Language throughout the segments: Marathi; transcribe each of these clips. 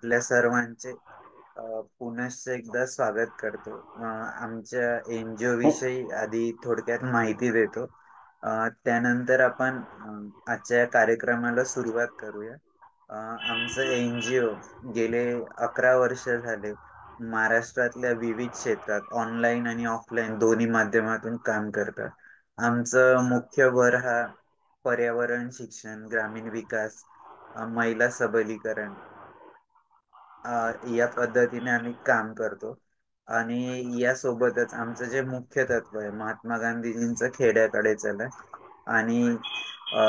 आपल्या सर्वांचे पुनश्च एकदा स्वागत करतो. आमच्या एनजीओ हो. विषयी आधी थोडक्यात माहिती देतो. त्यानंतर आपण आजच्या या कार्यक्रमाला सुरुवात करूया. आमचं एनजीओ गेले 11 वर्ष झाले महाराष्ट्रातल्या विविध क्षेत्रात ऑनलाईन आणि ऑफलाईन दोन्ही माध्यमातून काम करतात. आमचं मुख्य भर हा पर्यावरण, शिक्षण, ग्रामीण विकास, महिला सबलीकरण या पद्धतीने आम्ही काम करतो. आणि यासोबतच आमचं जे मुख्य तत्व आहे महात्मा गांधीजींचं खेड्याकडे चला आणि अ,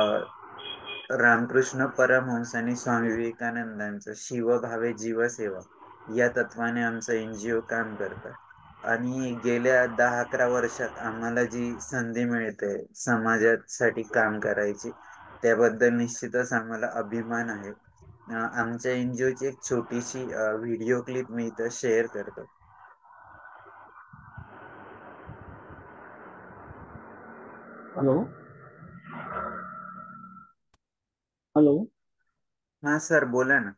रामकृष्ण परमहंस आणि स्वामी विवेकानंदांचं शिवभावे जीवसेवा या तत्वाने आमचं एनजीओ काम करतं. आणि गेल्या 10-11 वर्षात आम्हाला जी संधी मिळते समाजासाठी काम करायची, त्याबद्दल निश्चितच आम्हाला अभिमान आहे. आमच्या एनजीओची एक छोटीशी व्हिडिओ क्लिप मी इथं शेअर करतो. हॅलो. हॅलो. हा सर, बोला ना.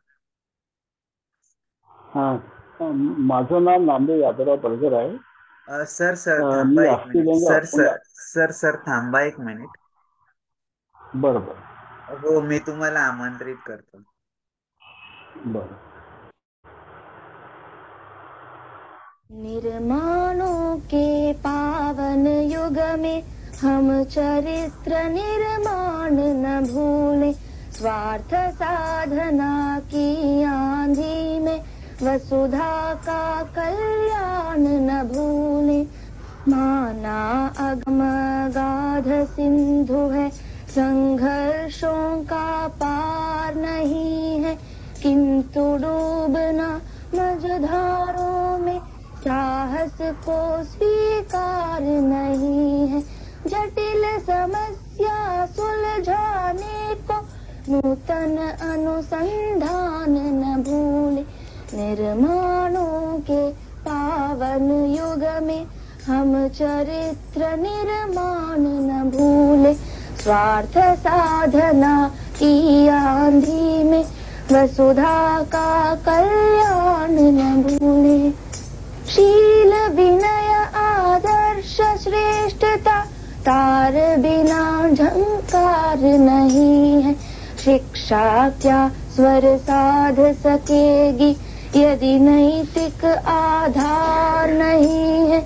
हां. माझं नाव नामदेव यादवराव पडकर आहे. सर सर थांबा मी एक मिनिट. अस्थिलिंग सर अपंग. सर सर सर थांबा एक मिनिट. बरं बरं. हो, मी तुम्हाला आमंत्रित करतो. बरं. निर्माणों के पावन युग में हम चरित्र निर्माण न भूले, स्वार्थ साधना की आंधी में वसुधा का कल्याण न भूले। माना अगम गाध सिंधु है, संघर्षों का पार नहीं है, किंतु डूबना मझधारों में साहस को स्वीकार नहीं है। जटिल समस्या सुलझाने को नूतन अनुसंधान न भूले। निर्माणों के पावन युग में हम चरित्र निर्माण न भूले, स्वार्थ साधना की आंधी में वसुधा का कल्याण न भूले। शील विनय आदर्श श्रेष्ठता तार बिना झंकार नहीं है। शिक्षा क्या स्वर साध सकेगी यदि नैतिक आधार नहीं है।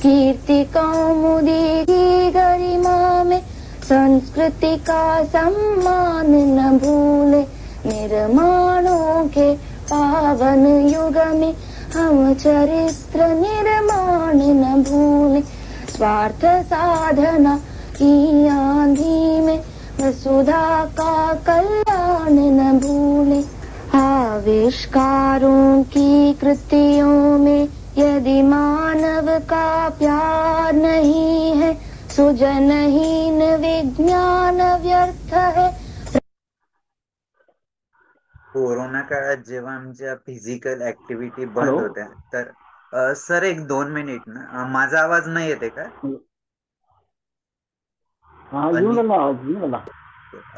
कीर्ति कौमुदी की गरिमा में संस्कृति का सम्मान न भूले। निर्माणों के पावन युग में हम चरित्र निर्माण न भूले, स्वार्थ साधना की आंधी में वसुधा का कल्याण न भूले। आविष्कारों की कृतियों में यदि मानव का प्यार नहीं है, सुजनहीन विज्ञान व्यर्थ है। कोरोना काळात जेव्हा आमच्या फिजिकल ऍक्टिव्हिटी हॅलो. बंद होत्या, तर सर एक 2 मिनिट ना. माझा आवाज नाही येते का? हां, पण येऊन मी राहिला आवाज, येऊन राहिला.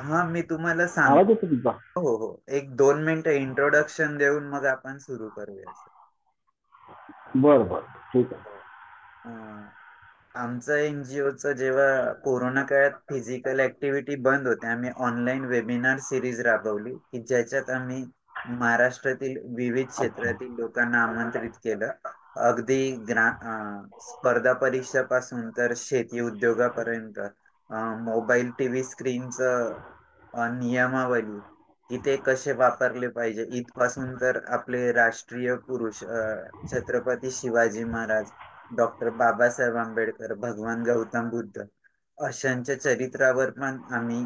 हा मी तुम्हाला सांग. आवाज येतो तुमचा. हो हो, एक 2 मिनिट इंट्रोडक्शन देऊन मग आपण सुरू करूया. बरं बरं. ठीक आहे. अं, आमचं एनजीओचं जेव्हा कोरोना काळात फिजिकल ऍक्टिव्हिटी बंद होते, आम्ही ऑनलाईन वेबिनार सिरीज राबवली की ज्याच्यात आम्ही महाराष्ट्रातील विविध अच्छा. क्षेत्रातील लोकांना आमंत्रित केलं. अगदी स्पर्धा परीक्षापासून तर शेती उद्योगापर्यंत, मोबाईल टीव्ही स्क्रीनचं नियमावली की ते कसे वापरले पाहिजे इथपासून तर आपले राष्ट्रीय पुरुष छत्रपती शिवाजी महाराज, डॉक्टर बाबासाहेब आंबेडकर, भगवान गौतम बुद्ध अशांच्या चरित्रावर पण आम्ही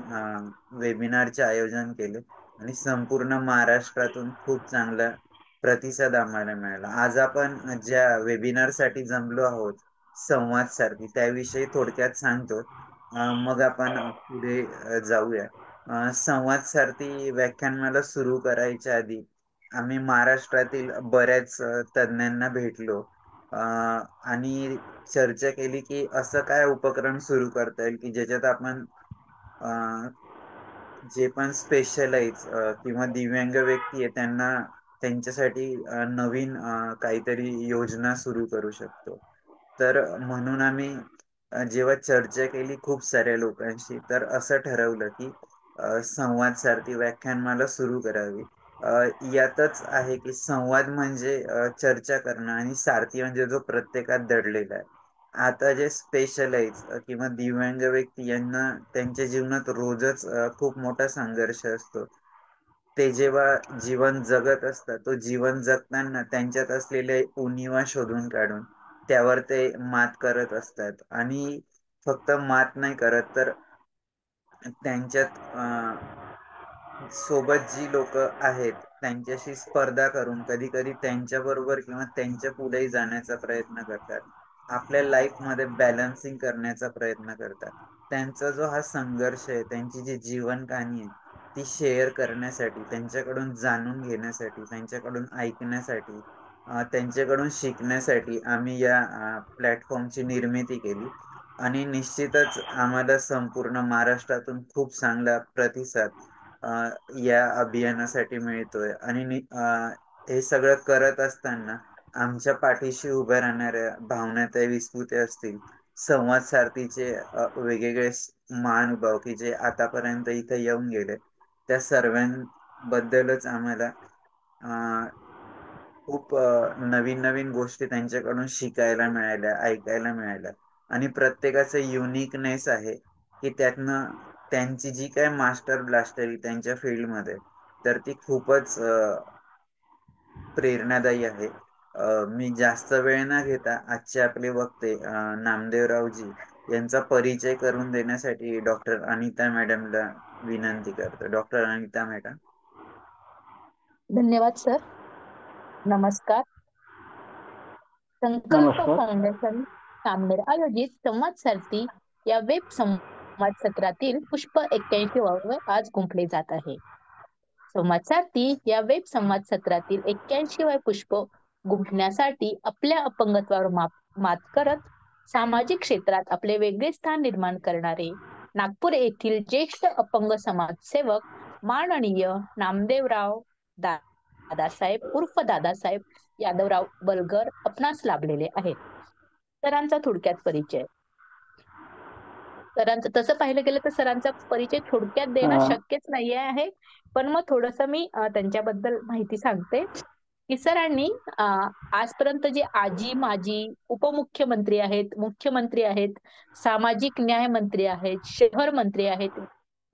वेबिनारचे आयोजन केले. आणि संपूर्ण महाराष्ट्रातून खूप चांगला प्रतिसाद आम्हाला मिळाला. आज आपण ज्या वेबिनार साठी जमलो आहोत, संवाद सारखी, त्याविषयी थोडक्यात सांगतो. मग आपण पुढे जाऊया. संवाद सारथी व्याख्यानमाला सुरू करायच्या आधी आम्ही महाराष्ट्रातील बऱ्याच तज्ञांना भेटलो आणि चर्चा केली की असं काय उपक्रम सुरू करता येईल की ज्याच्यात आपण अं, जे पण स्पेशलाइज किंवा दिव्यांग व्यक्ती आहे त्यांना त्यांच्यासाठी नवीन काहीतरी योजना सुरू करू शकतो. तर म्हणून आम्ही जेव्हा चर्चा केली खूप साऱ्या लोकांशी, तर असं ठरवलं की संवाद सारथी व्याख्यानमाला सुरू करावी. अ, यातच आहे की संवाद म्हणजे चर्चा करणं आणि सारथी म्हणजे जो प्रत्येकात दडलेला आहे. आता जे स्पेशलाइज किंवा दिव्यांग व्यक्ती यांना त्यांच्या जीवनात रोजच खूप मोठा संघर्ष असतो. ते जेव्हा जीवन जगत असतात, तो जीवन जगताना त्यांच्यात असलेल्या उणिवा शोधून काढून त्यावर ते मात करत असतात आणि फक्त मात नाही करत, तर त्यांच्यात सोबत जी लोक आहेत त्यांच्याशी स्पर्धा करून कधी कधी त्यांच्या बरोबर किंवा त्यांच्या पुढेही जाण्याचा प्रयत्न करतात. आपल्या लाईफ मध्ये बॅलन्सिंग करण्याचा प्रयत्न करतात. त्यांचा जो हा संघर्ष आहे, त्यांची जी जीवन कहाणी आहे, ती शेअर करण्यासाठी, त्यांच्याकडून जाणून घेण्यासाठी, त्यांच्याकडून ऐकण्यासाठी, त्यांच्याकडून शिकण्यासाठी आम्ही या प्लॅटफॉर्मची निर्मिती केली. आणि निश्चितच आम्हाला संपूर्ण महाराष्ट्रातून खूप चांगला प्रतिसाद अ, या अभियानासाठी मिळतोय. आणि हे सगळं करत असताना आमच्या पाठीशी उभ्या राहणाऱ्या भावनाताई विस्पुते असतील, संवाद सारथीचे वेगवेगळे महानुभाव की जे आतापर्यंत इथे येऊन गेले, त्या सर्वांबद्दलच आम्हाला खूप नवीन नवीन गोष्टी त्यांच्याकडून शिकायला मिळाल्या, ऐकायला मिळाल्या. आणि प्रत्येकाचं युनिकनेस आहे की त्यातनं त्यांची जी काय मास्टर ब्लास्टरी त्यांच्या फील्डमध्ये, तर ती खूपच प्रेरणादायी आहे. मी जास्त वेळ न घेता आजचे आपले वक्ते नामदेवरावजी यांचा परिचय करून देण्यासाठी डॉक्टर अनिता मॅडमला विनंती करतो. Doctor Anita madam. धन्यवाद सर. नमस्कार. संकल्प नमस्कार. फाउंडेशन नामनेर आयोजित संवाद सारथी या वेब संवाद सत्रातील पुष्प 81 आज गुंफले जात आहे. संवाद सारथी या वेब संवाद सत्रातील 81 पुष्प गुंफण्यासाठी आपल्या अपंगत्वावर मात करत सामाजिक क्षेत्रात आपले वेगळे स्थान निर्माण करणारे नागपूर येथील ज्येष्ठ अपंग समाजसेवक माननीय नामदेवराव दादासाहेब उर्फ दादासाहेब यादवराव बलगर आपणास लाभलेले आहेत. सरांचा थोडक्यात परिचय. सरांचं तसं पाहिलं गेलं तर सरांचा परिचय थोडक्यात देणं अं, शक्यच नाहीये आहे. पण मग थोडस मी त्यांच्याबद्दल माहिती सांगते की सरांनी आजपर्यंत जे आजी माजी उपमुख्यमंत्री आहेत, मुख्यमंत्री आहेत, सामाजिक न्याय मंत्री आहेत, शहर मंत्री आहेत,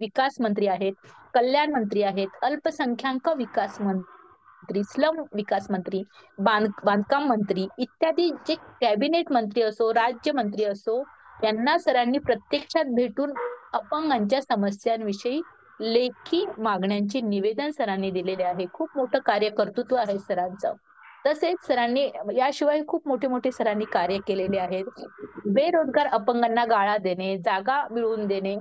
विकास मंत्री आहेत, कल्याण मंत्री आहेत, अल्पसंख्याक विकास मंत्री, स्लम विकास मंत्री, बांधकाम मंत्री इत्यादी जे कॅबिनेट मंत्री असो, राज्यमंत्री असो, यांना सरांनी प्रत्यक्षात भेटून अपंगांच्या समस्यांविषयी लेखी मागण्यांचे निवेदन सरांनी दिलेले आहे. खूप मोठं कार्य कर्तृत्व आहे सरांचं. तसेच सरांनी याशिवाय खूप मोठे मोठे सरांनी कार्य केलेले आहेत. बेरोजगार अपंगांना गाळा देणे, जागा मिळवून देणे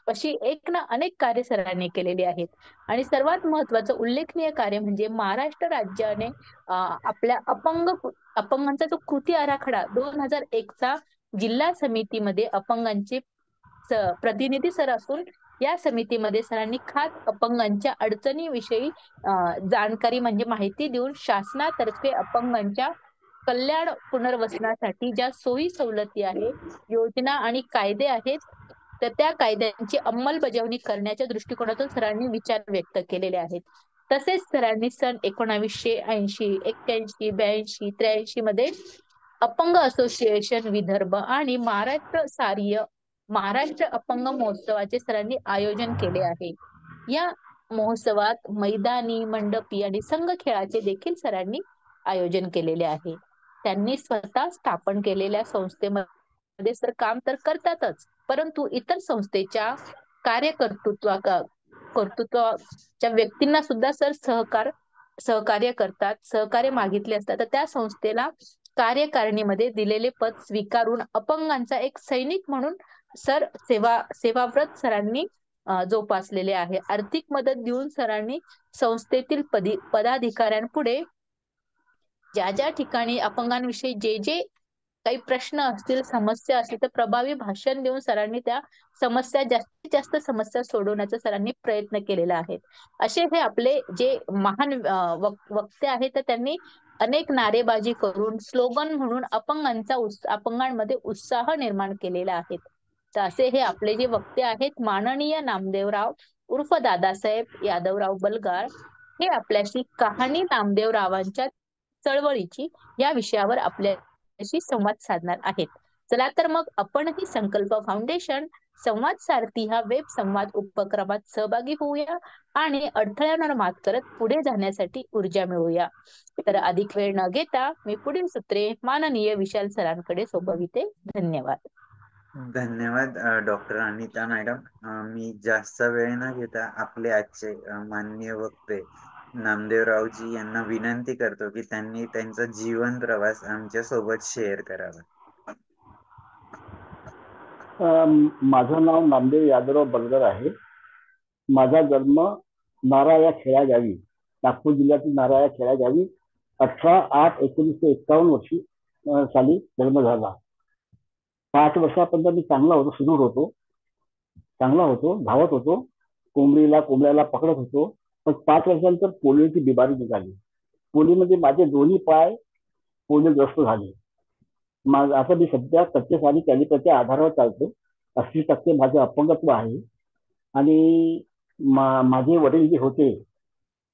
अशी एक ना अनेक कार्य सरांनी केलेली आहेत. आणि सर्वात महत्वाचं उल्लेखनीय कार्य म्हणजे महाराष्ट्र राज्याने आपल्या अपंगांचा जो कृती आराखडा 2001 चा जिल्हा समितीमध्ये अपंगांचे प्रतिनिधी सर असून या समितीमध्ये सरांनी खास अपंगांच्या अडचणीविषयी जाणकारी म्हणजे माहिती देऊन शासनातर्फे अपंगांच्या कल्याण पुनर्वसनासाठी ज्या सोयी सवलती आहे, योजना आणि कायदे आहेत, तर त्या कायद्यांची अंमलबजावणी करण्याच्या दृष्टिकोनातून सरांनी विचार व्यक्त केलेले आहेत. तसेच सरांनी सन 1980, 81, 82, 83 मध्ये अपंग असोसिएशन विदर्भ आणि महाराष्ट्र अपंग महोत्सवाचे सरांनी आयोजन केले आहे. या महोत्सवात मैदानी, मंडपी आणि संघ खेळाचे देखील सरांनी आयोजन केलेले आहे. त्यांनी स्वतः स्थापन केलेल्या संस्थेमध्ये सर काम तर करतातच, परंतु इतर संस्थेच्या कर्तृत्वाच्या व्यक्तींना सुद्धा सर सहकार्य करतात. सहकार्य मागितले असतात तर त्या संस्थेला कार्यकारिणीमध्ये दिलेले पद स्वीकारून अपंगांचा एक सैनिक म्हणून सर सेवाव्रत सरांनी जोपासलेले आहे. आर्थिक मदत देऊन सरांनी संस्थेतील पदाधिकाऱ्यांपुढे ज्या ज्या ठिकाणी अपंगांविषयी जे जे काही प्रश्न असतील, समस्या असतील तर प्रभावी भाषण देऊन सरांनी त्या समस्या, जास्तीत जास्त समस्या सोडवण्याचा सरांनी प्रयत्न केलेला आहे. असे हे आपले जे महान वक्ते आहेत, तर त्यांनी अनेक नारेबाजी करून स्लोगन म्हणून अपंगांमध्ये उत्साह निर्माण केलेला आहे. तर असे हे आपले जे वक्ते आहेत, माननीय नामदेवराव उर्फ दादासाहेब यादवराव बलगार, हे आपल्याशी कहाणी नामदेवरावांच्या चळवळीची या विषयावर आपल्याशी संवाद साधणार आहेत. चला तर मग आपणही संकल्प फाउंडेशन संवाद सारथी ह्या वेब संवाद उपक्रमात सहभागी होऊया आणि अडथळ्यांवर मात करत पुढे जाण्यासाठी ऊर्जा मिळवूया. तर अधिक वेळ न घेता मी पुढील सूत्रे माननीय विशाल सरांकडे सोपविते. धन्यवाद. धन्यवाद डॉक्टर अनिता मॅडम. मी जास्त वेळ न घेता आपले आजचे माननीय वक्ते नामदेवरावजी यांना विनंती करतो की त्यांनी त्यांचा जीवन प्रवास आमच्या सोबत शेअर करावा. माझं नाव नामदेव यादवराव बलगर आहे. माझा जन्म नारा या खेड्यागावी, नागपूर जिल्ह्यातील नारा या खेड्यागावी 18/8/1951 वर्षी साली जन्म झाला. 5 वर्षापर्यंत मी चांगला होतो, सुदृढ होतो, चांगला होतो, धावत होतो, कोंबड्याला पकडत होतो. पण 5 वर्षानंतर पोलिओची बिमारी निघाली. पोलिओमध्ये माझे दोन्ही पाय पोलिओग्रस्त झाले. आता मी सध्या कच्चे आणि कॅलिपरच्या आधारावर चालतो. 80% माझे अपंगत्व आहे. आणि माझे वडील जे होते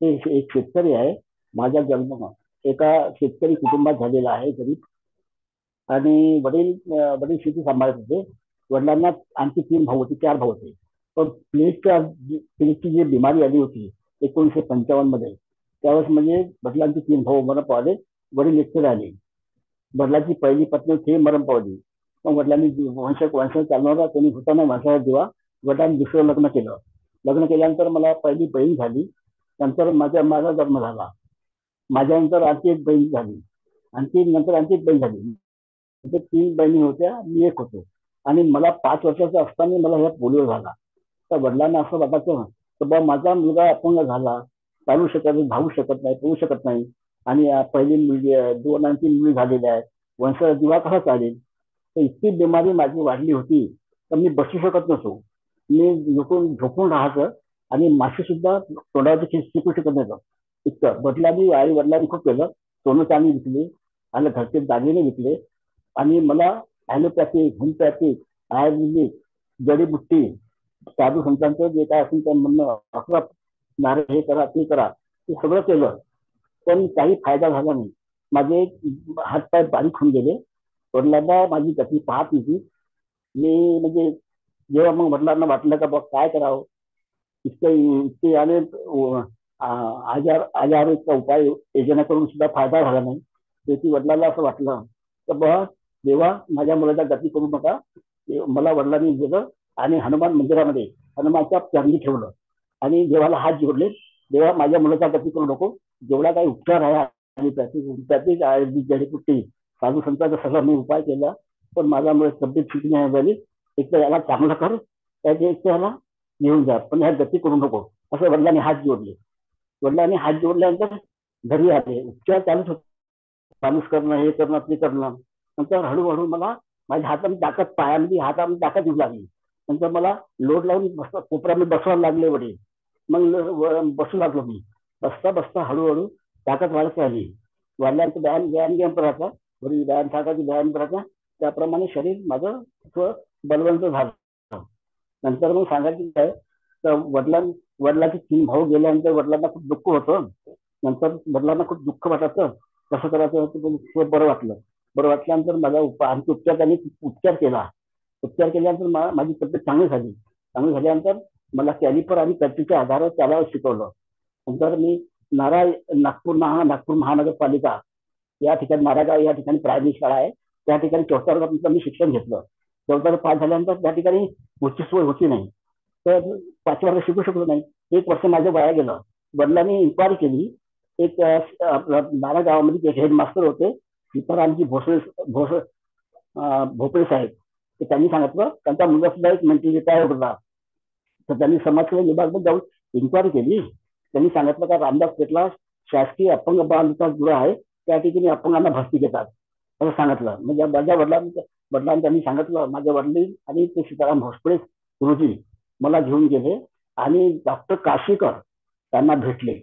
ते एक शेतकरी आहे. माझा जन्म एका शेतकरी कुटुंबात झालेला आहे गरीब. आणि वडील शेती सांभाळत होते. वडिलांना आणखी 3 भाऊ होते, 4 भाऊ होते. पण प्लेगची जी बिमारी आली होती 1955 मध्ये, त्यावेळेस म्हणजे वडिलांचे 3 भाऊ मरण पावले, वडील एकटे राहिले. वडिलांची पहिली पत्नी ते मरण पावली. मग वडिलांनी वंश चालवणारा कोणी होता नाही वंशाचा दिवा. वडिलांनी दुसरं लग्न केलं. लग्न केल्यानंतर मला पहिली बहीण झाली. नंतर माझा जन्म झाला. माझ्यानंतर आणखी एक बहीण झाली. नंतर आणखी एक बहीण झाली. 3 बहिणी होत्या, मी एक होतो. आणि मला 5 वर्षाचा असताना मला ह्या पोलिओ झाला. तर वडिलांना असं वाटायचं तर बा माझा मुलगा अपंग झाला, चालू शकत नाही, धावू शकत नाही, पोहू शकत नाही. आणि पहिली मुलगी 2 आणखी मुली झालेल्या आहेत, वंशाचा दिवा कसा चालेल. तर इतकी बिमारी माझी वाढली होती तर मी बसू शकत नसो. मी झोपून राहायचं आणि माशी सुद्धा तोंडावरती शिकू शकत नव्हतं. इतकं वडिलांनी खूप केलं. सोनं चांदी विकले आणि घरचे दागिने विकले. आणि मला ॲलोपॅथिक, होमिओपॅथिक, आयुर्वेदिक, जडीबुट्टी, साधू संतांचं जे काय असेल ते म्हणणं, असं नारे हे करा ते करा, ते सगळं केलं. पण काही फायदा झाला नाही. माझे हातपाय बारीक होऊन गेले. वडिलांना माझी गती पाहत नव्हती. मी म्हणजे जेव्हा मग वडिलांना वाटलं का बघ काय करावं, इतके आले आजाराचा उपाय योजना करून सुद्धा फायदा झाला नाही. त्याची वडिलांना असं वाटलं तर बघ देवा माझ्या मुलाचा गती करू नका. मला वडिलांनी दिलं आणि हनुमान मंदिरामध्ये हनुमानच्या चरणी ठेवलं आणि देवाला हात जोडले. देवा माझ्या मुलाचा गती करू नको. जेवढा काही उपचार आहे आणि त्याची जडीबुट्टी साधू संतांचा सगळा मी उपाय केला. पण माझ्या मुळे तब्येत ठीक नाही झाली. एक तर याला चांगलं कर, त्याच्या एक तर याला घेऊन जा, पण ह्या गती करू नको. असं वडिलांनी हात जोडले. वडिलांनी हात जोडल्यानंतर घरी आले. उपचार चालूच होते, माणूस करणं, हे करणं, ते करणं. नंतर हळूहळू मला माझ्या हातामध्ये ताकद, पायामध्ये हातामध्ये ताकद येऊ लागली. नंतर मला लोट लावून कोपऱ्यामध्ये बसवायला लागले वडील. मग बसू लागलो मी. बसता बसता हळूहळू ताकद वाढत राहिली. वाढल्यानंतर व्यायाम करायचा, वडील व्यायाम करायचा. त्याप्रमाणे शरीर माझं बलवंत झालं. नंतर मग सांगायचं काय तर वडिलांचे 3 भाऊ गेल्यानंतर वडिलांना खूप दुःख होतं. नंतर वडिलांना खूप दुःख वाटायचं. कसं करायचं बरं वाटलं. बरं वाटल्यानंतर माझा आणखी उपचार केला. उपचार केल्यानंतर माझी तब्येत चांगली झाली. चांगली झाल्यानंतर मला कॅलिपर आणि कल्टीच्या आधारावर चालायला शिकवलं. नंतर मी नागपूर महानगरपालिका या ठिकाणी नारागाव या ठिकाणी प्रायमरी शाळा आहे, त्या ठिकाणी 4थ्या वर्गापर्यंत मी शिक्षण घेतलं. 4थं वर्ग पास झाल्यानंतर त्या ठिकाणी पुढची सोय होती नाही, तर 5व्या वर्ग शिकू शकलो नाही. 1 वर्ष माझं वाया गेलं. वडिलांनी इन्क्वायरी केली. एक नारा गावामध्ये एक हेडमास्टर होते, सीतारामजी भोपळे साहेब. तर त्यांनी सांगितलं त्यांचा मुलगा सुद्धा एक मेंटली रिटायर्ड होता. तर त्यांनी समाजसेवा विभागात जाऊन इन्क्वायरी केली. त्यांनी सांगितलं का रामदास पेठला शासकीय अपंग बाल विकास गृह आहे, त्या ठिकाणी अपंगांना भरती घेतात. असं सांगितलं. म्हणजे माझ्या वडिलांनी त्यांनी सांगितलं. माझ्या वडील आणि ते सीताराम हॉस्पिटल गुरुजी मला घेऊन गेले आणि डॉक्टर काशीकर त्यांना भेटले.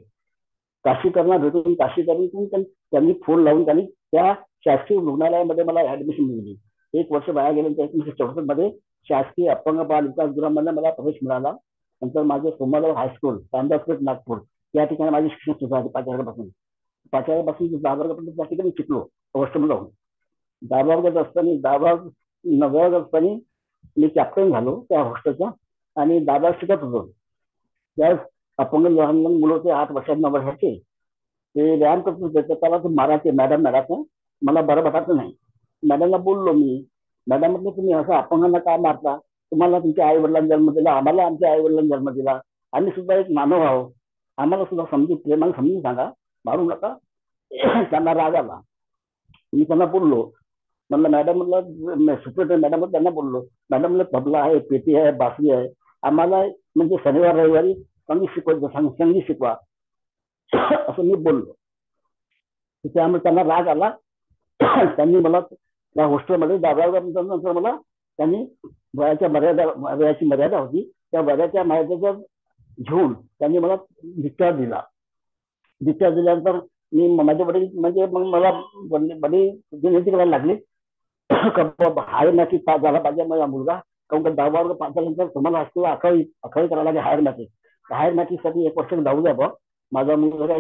काशीकरना भेटून काशीकरून त्यांनी फोन लावून त्यांनी त्या शासकीय रुग्णालयामध्ये मला ऍडमिशन मिळाली. 1 वर्ष वाया गेल्यानंतर 1964 मध्ये शासकीय अपंग बाल विकास गृहामध्ये मला प्रवेश मिळाला. नंतर माझे सोमालाव हायस्कूल तांदासपेठ नागपूर या ठिकाणी माझे शिक्षण सुरू झाले. 5 वर्षापासून 10 वर्षापर्यंत त्या ठिकाणी शिकलो हॉस्टेलमध्ये जाऊन. 9व्या वर्गात असताना मी कॅप्टन झालो त्या हॉस्टेलचा आणि 10 शिकत होतो. त्यावेळेस अपंग लहान लहान मुलं होते 8 वर्षाचे 9 वर्षाचे. ते व्यायाम करत होते त्याला ते मारायचे मॅडम मला बरं वाटायचं नाही. मॅडमला बोललो मी, मॅडम म्हटलं तुम्ही असं अपंगांना काय मारता? तुम्हाला तुमच्या आई वडिलांनी जन्म दिला, आम्हाला आमच्या आई वडिलांनी जन्म दिला, आम्ही सुद्धा एक मानव आहोत, आम्हाला सुद्धा प्रेमाने समजून सांगा, मारू नका. त्यांना राग आला. मी त्यांना बोललो, म्हणलं मॅडम म्हणलं सुप्रिटेंड मॅडम त्यांना बोललो, मॅडम म्हणलं तबला आहे, पेटी आहे, बासरी आहे, आम्हाला म्हणजे शनिवार रविवारी संगीत शिकवा असं मी बोललो. त्यामुळे त्यांना राग आला. त्यांनी मला त्या हॉस्टेलमध्ये 10व्या मला त्यांनी वयाची मर्यादा होती, त्या वयाच्या मर्यादेच्या घेऊन त्यांनी मला डिस्चार्ज दिला. डिस्चार्ज दिल्यानंतर मी माझे वडील म्हणजे मग मला वडील विनंती करायला लागली हायर मॅट्रिक पास झाला पाहिजे माझा मुलगा, कारण का 10वा वर्ग पास झाल्यानंतर तुम्हाला हायस्कूल अकरावी करायला लागेल हायर मॅट्रिक. हायर मॅट्रिकसाठी 1 वर्ष जाऊ द्या बा, माझा मुलगा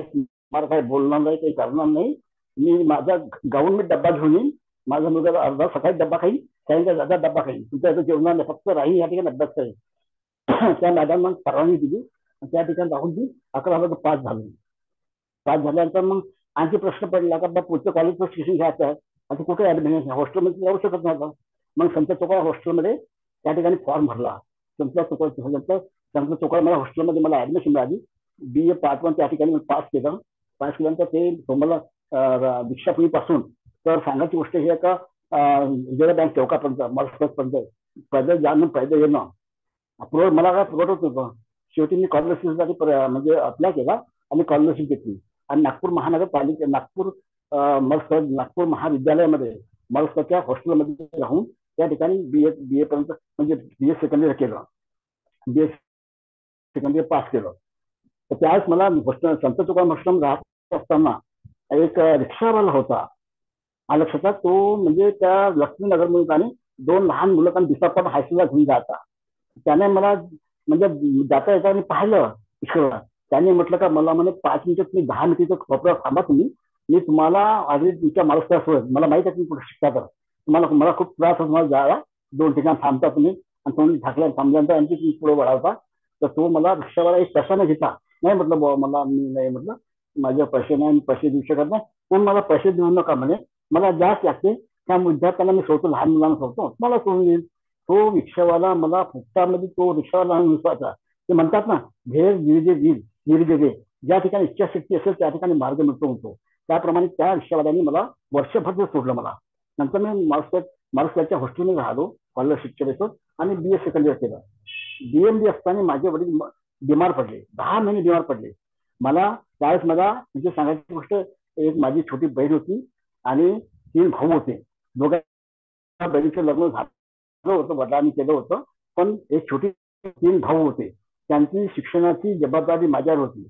मला काही बोलणार नाही, काही करणार नाही, मी माझा गाऊन मी डब्बा घेऊन येईन, माझा मुलगा अर्धा सकाळी डब्बा खाईल, सायंकाळी अर्धा डब्बा खाईल, तुमच्या इथं जेवणार नाही, फक्त राहील या ठिकाणी अभ्यास करेल. त्या मॅडम मग परवानगी दिली. त्या ठिकाणी राहून ती 11 वर्ग पास झाली. पास झाल्यानंतर मग आणखी प्रश्न पडला का पुढचं कॉलेजचं शिक्षण घ्यायचं आहे, आता कुठे ऍडमिशन हॉस्टेलमध्ये जाऊ शकत नव्हता. मग संत चोकाळ हॉस्टेलमध्ये त्या ठिकाणी फॉर्म भरला. संत चोकाळ मला हॉस्टेलमध्ये मला ऍडमिशन मिळाली. BA पार्ट 1 त्या ठिकाणी पास केलं. पास केल्यानंतर ते तुम्हाला दीक्षाभूमीपासून तर सांगायची गोष्ट ही आहे का विजय बँक चौकापर्यंत मॉल्सपर्यंत पैदल जाणं पैदल येणं मला काय पुरवत होतं. शेवटी मी स्कॉलरशिपसाठी म्हणजे अप्लाय केला आणि स्कॉलरशिप घेतली आणि नागपूर महानगरपालिका नागपूर महाविद्यालयामध्ये मॉल्सच्या हॉस्टेलमध्ये राहून त्या ठिकाणी बीए पर्यंत म्हणजे BA सेकंडरी केलं. BA सेकंडरी पास केलं. तर त्यावेळेस मला संत तुकाराम हॉस्टेल राहत असताना एक रिक्षावाला होता लक्षात. तो म्हणजे त्या लक्ष्मीनगरमधून आणि 2 लहान मुलं आणि दिसापण हायस्कूलला घेऊन जाता. त्याने मला म्हणजे जाता येता मी पाहिलं इकडं. त्याने म्हटलं का मला म्हणे 5 मिनिटं तुम्ही 10 मिनिटं कोपऱ्यावर थांबा तुम्ही, मी तुम्हाला आधी तुमच्या माणूस मला माहिती आहे तुम्ही कुठे शिकता तर तुम्हाला मला खूप त्रास होतो, मला जायला 2 ठिकाणी थांबता तुम्ही आणि तुम्ही ढाकल्या थांबल्यानंतर आणखी तुम्ही पुढे वाढवता. तर तो मला रिक्षावाला एक पैसा घेता. नाही म्हटलं बाबा मला मी नाही म्हटलं माझे पैसे नाही, पैसे देऊ शकत नाही, पण मला पैसे देऊ नका म्हणे, मला जास्त लागते, त्या विद्यार्थ्यांना मी सोडतो, लहान मुलांना सोडतो, मला सोडून देईल. तो रिक्षावाला मला फुकटामध्ये तो रिक्षावाला विश्वासा. ते म्हणतात ना घेर गिरजे दे, ज्या ठिकाणी इच्छाशक्ती असेल त्या ठिकाणी मार्ग मिळतो होतो. त्याप्रमाणे त्या रिक्षावाल्यांनी मला वर्षभर सोडलं मला. नंतर मी मार्क्सच्या हॉस्टेलमध्ये राहिलो स्कॉलरशिपच्या बेसवर आणि BA सेकंड इयर केलं. BMD असताना माझे वडील बिमार पडले, 10 महिने बिमार पडले. मला त्यावेळेस मला म्हणजे सांगायची गोष्ट, एक माझी छोटी बहीण होती आणि 3 भाऊ होते. दोघांच्या बहिणीचं लग्न झालं होतं, वडिलांनी केलं होतं, पण एक छोटी 3 भाऊ होते, त्यांची शिक्षणाची जबाबदारी माझ्यावर होती.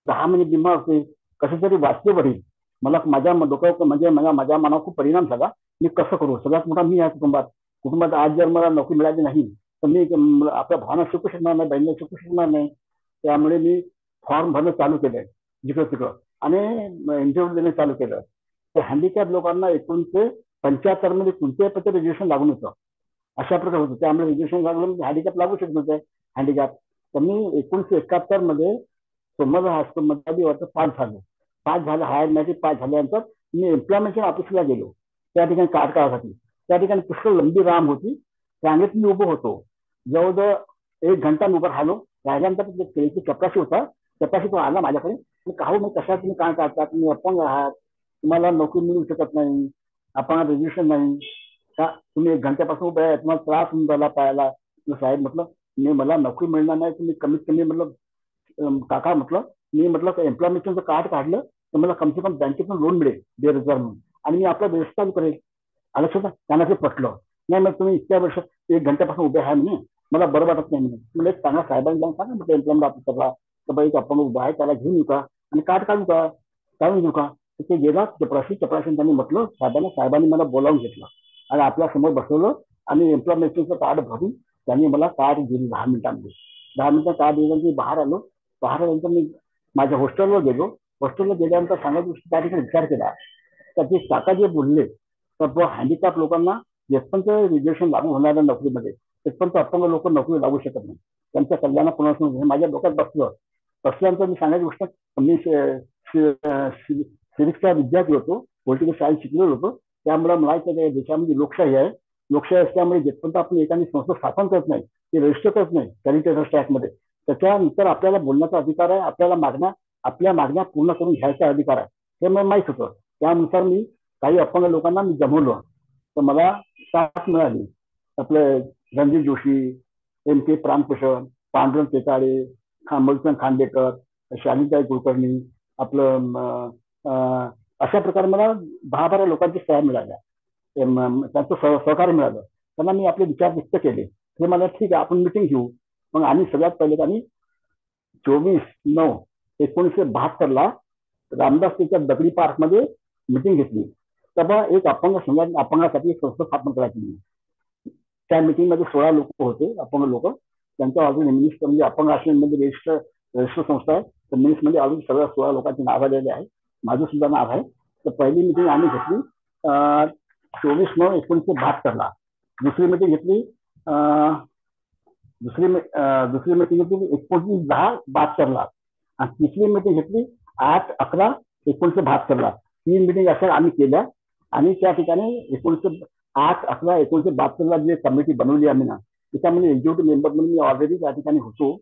10 महिने बिमार होते, कसे तरी वाचले वडील. मला माझ्या डोक्यावर म्हणजे माझ्या मनावर खूप परिणाम झाला. मी कसं करू, सगळ्यात मोठा मी आहे कुटुंबात आज जर मला नोकरी मिळाली नाही तर मी आपल्या भावना शिकू शकणार नाही, बहिणीला शिकू शकणार नाही. त्यामुळे मी फॉर्म भरणं चालू केलंय जिकडं तिकडं आणि इंटरव्ह्यू देणं चालू केलं. तर हँडिकॅप लोकांना 1975 मध्ये कोणत्याही प्रकारे रजिस्ट्रेशन लागून होतं, अशा प्रकारे होतं. त्यामुळे रजिस्ट्रेशन लागलं हँडिकॅप लागू शकत नव्हते हँडिकॅप. तर मी 1971 मध्ये सोमवार हायस्कूलमध्ये पास झालं हायर मॅट्रिक पास झाल्यानंतर मी एम्प्लॉयमेंटच्या ऑफिसला गेलो त्या ठिकाणी कार्ड काढायसाठी. त्या ठिकाणी पुष्कळ लंबी रांग होती, रांगेत मी उभं होतो. जवळजवळ 1 घंटा मी उभं राहिलो. राहिल्यानंतर केळीची कपाशी होता, कपाशी तो आला माझ्याकडे. काहू मी कशा तुम्ही काय काढता, तुम्ही अपंग आहात, तुम्हाला नोकरी मिळू शकत नाही, आपण रजिस्ट्रेशन नाही का, तुम्ही 1 घंट्यापासून उभे आहे, तुम्हाला त्रास होऊन राहिला पायाला. साहेब म्हटलं मी मला नोकरी मिळणार नाही, तुम्ही कमीत कमी म्हटलं काका म्हटलं मी म्हटलं एम्प्लॉयमेंटचं कार्ड काढलं तर मला कमसे कम बँकेतून लोन मिळेल 1,500 म्हणून. आणि मी आपला व्यवस्था चालू करेल. आलं होतं त्यांना ते पटलं. नाही मग तुम्ही इतक्या वर्ष 1 घंट्यापासून उभे आहे म्हणे, मला बरं वाटत नाही म्हणे. म्हणजे चांगला साहेबांनी जाऊन सांगा म्हटलं एम्प्लॉयमेंट ऑफिसरला, तर बाई आपण उभा आहे त्याला घेऊन येऊ का आणि कार्ड काढून देऊ का. ते गेला चपराशी त्यांनी म्हटलं साहेबांनी मला बोलावून घेतलं आणि आपल्या समोर बसवलं आणि एम्प्लॉयमेंटचं कार्ड भरून त्यांनी मला कार्ड दिली 10 मिनिटांमध्ये. 10 मिनिटं कार्ड दिलं की बाहेर आल्यानंतर मी माझ्या हॉस्टेलवर गेलो. हॉस्टेलला गेल्यानंतर सांगायची गोष्ट त्या ठिकाणी विचार केला तर ते काका जे बोलले तर हँडिकॅप लोकांना जेथपर्यंत रिजर्वेशन लागू होणार आहे नोकरीमध्ये तिथपर्यंत अपंग लोक नोकरी लागू शकत नाही. त्यांच्या कल्याणापुनर्वसन माझ्या डोक्यात बसल्यानंतर मी सांगायची गोष्ट मी सिविक्सचा विद्यार्थी होतो, पॉलिटिकल सायन्स शिकलेलो होतो. त्यामुळे मला देशामध्ये लोकशाही आहे. लोकशाही असल्यामुळे जिथपर्यंत आपण एखादी संस्था स्थापन करत नाही, ते रजिस्टर करत नाही सॅनिटरी ऍक्टमध्ये, त्याच्यानंतर आपल्याला बोलण्याचा अधिकार आहे, आपल्या मागण्या पूर्ण करून घ्यायचा अधिकार आहे हे मला माहित होतं. त्यानुसार मी काही अपंग लोकांना मी जमवलं तर मला साथ मिळाली. आपले रणजित जोशी, M.K. प्राणभूषण, पांडुरंग तेकाळे, मधुसूदन खांडेकर, शालिनीताई कुलकर्णी, आपलं अशा प्रकारे मला 10-12 लोकांची सह्या मिळाल्या, त्यांचं सहकार्य मिळालं. त्यांना मी आपले विचार व्यक्त केले. हे मला ठीक आहे आपण मिटिंग घेऊ. मग आम्ही सगळ्यात पहिले त्यांनी 24/9/1972 रामदासच्या दगडी पार्कमध्ये मिटिंग घेतली. तेव्हा एक अपंगासाठी एक संस्था स्थापन करायची. त्या मिटिंगमध्ये 16 लोक होते अपंग लोक. त्यांच्या ऑलरेडी मिनिस्ट म्हणजे अपंग आश्रममध्ये रजिस्टर संस्था आहे. तर मिनिस्ट मध्ये ऑलरेडी सगळ्या 16 लोकांची नाव आलेले आहे. माझं सुद्धा नाव आहे. तर पहिली मिटिंग आम्ही घेतली 24/9/1972. दुसरी मिटिंग घेतली 29/10/72 आणि तिसरी मिटिंग घेतली 8/11/1972. 3 मिटिंग अशा आम्ही केल्या आणि त्या ठिकाणी 8/11/1972 जे कमिटी बनवली आम्ही ना, त्याच्यामध्ये एक्झिक्युटिव्ह मेंबर म्हणून मी ऑलरेडी त्या ठिकाणी होतो.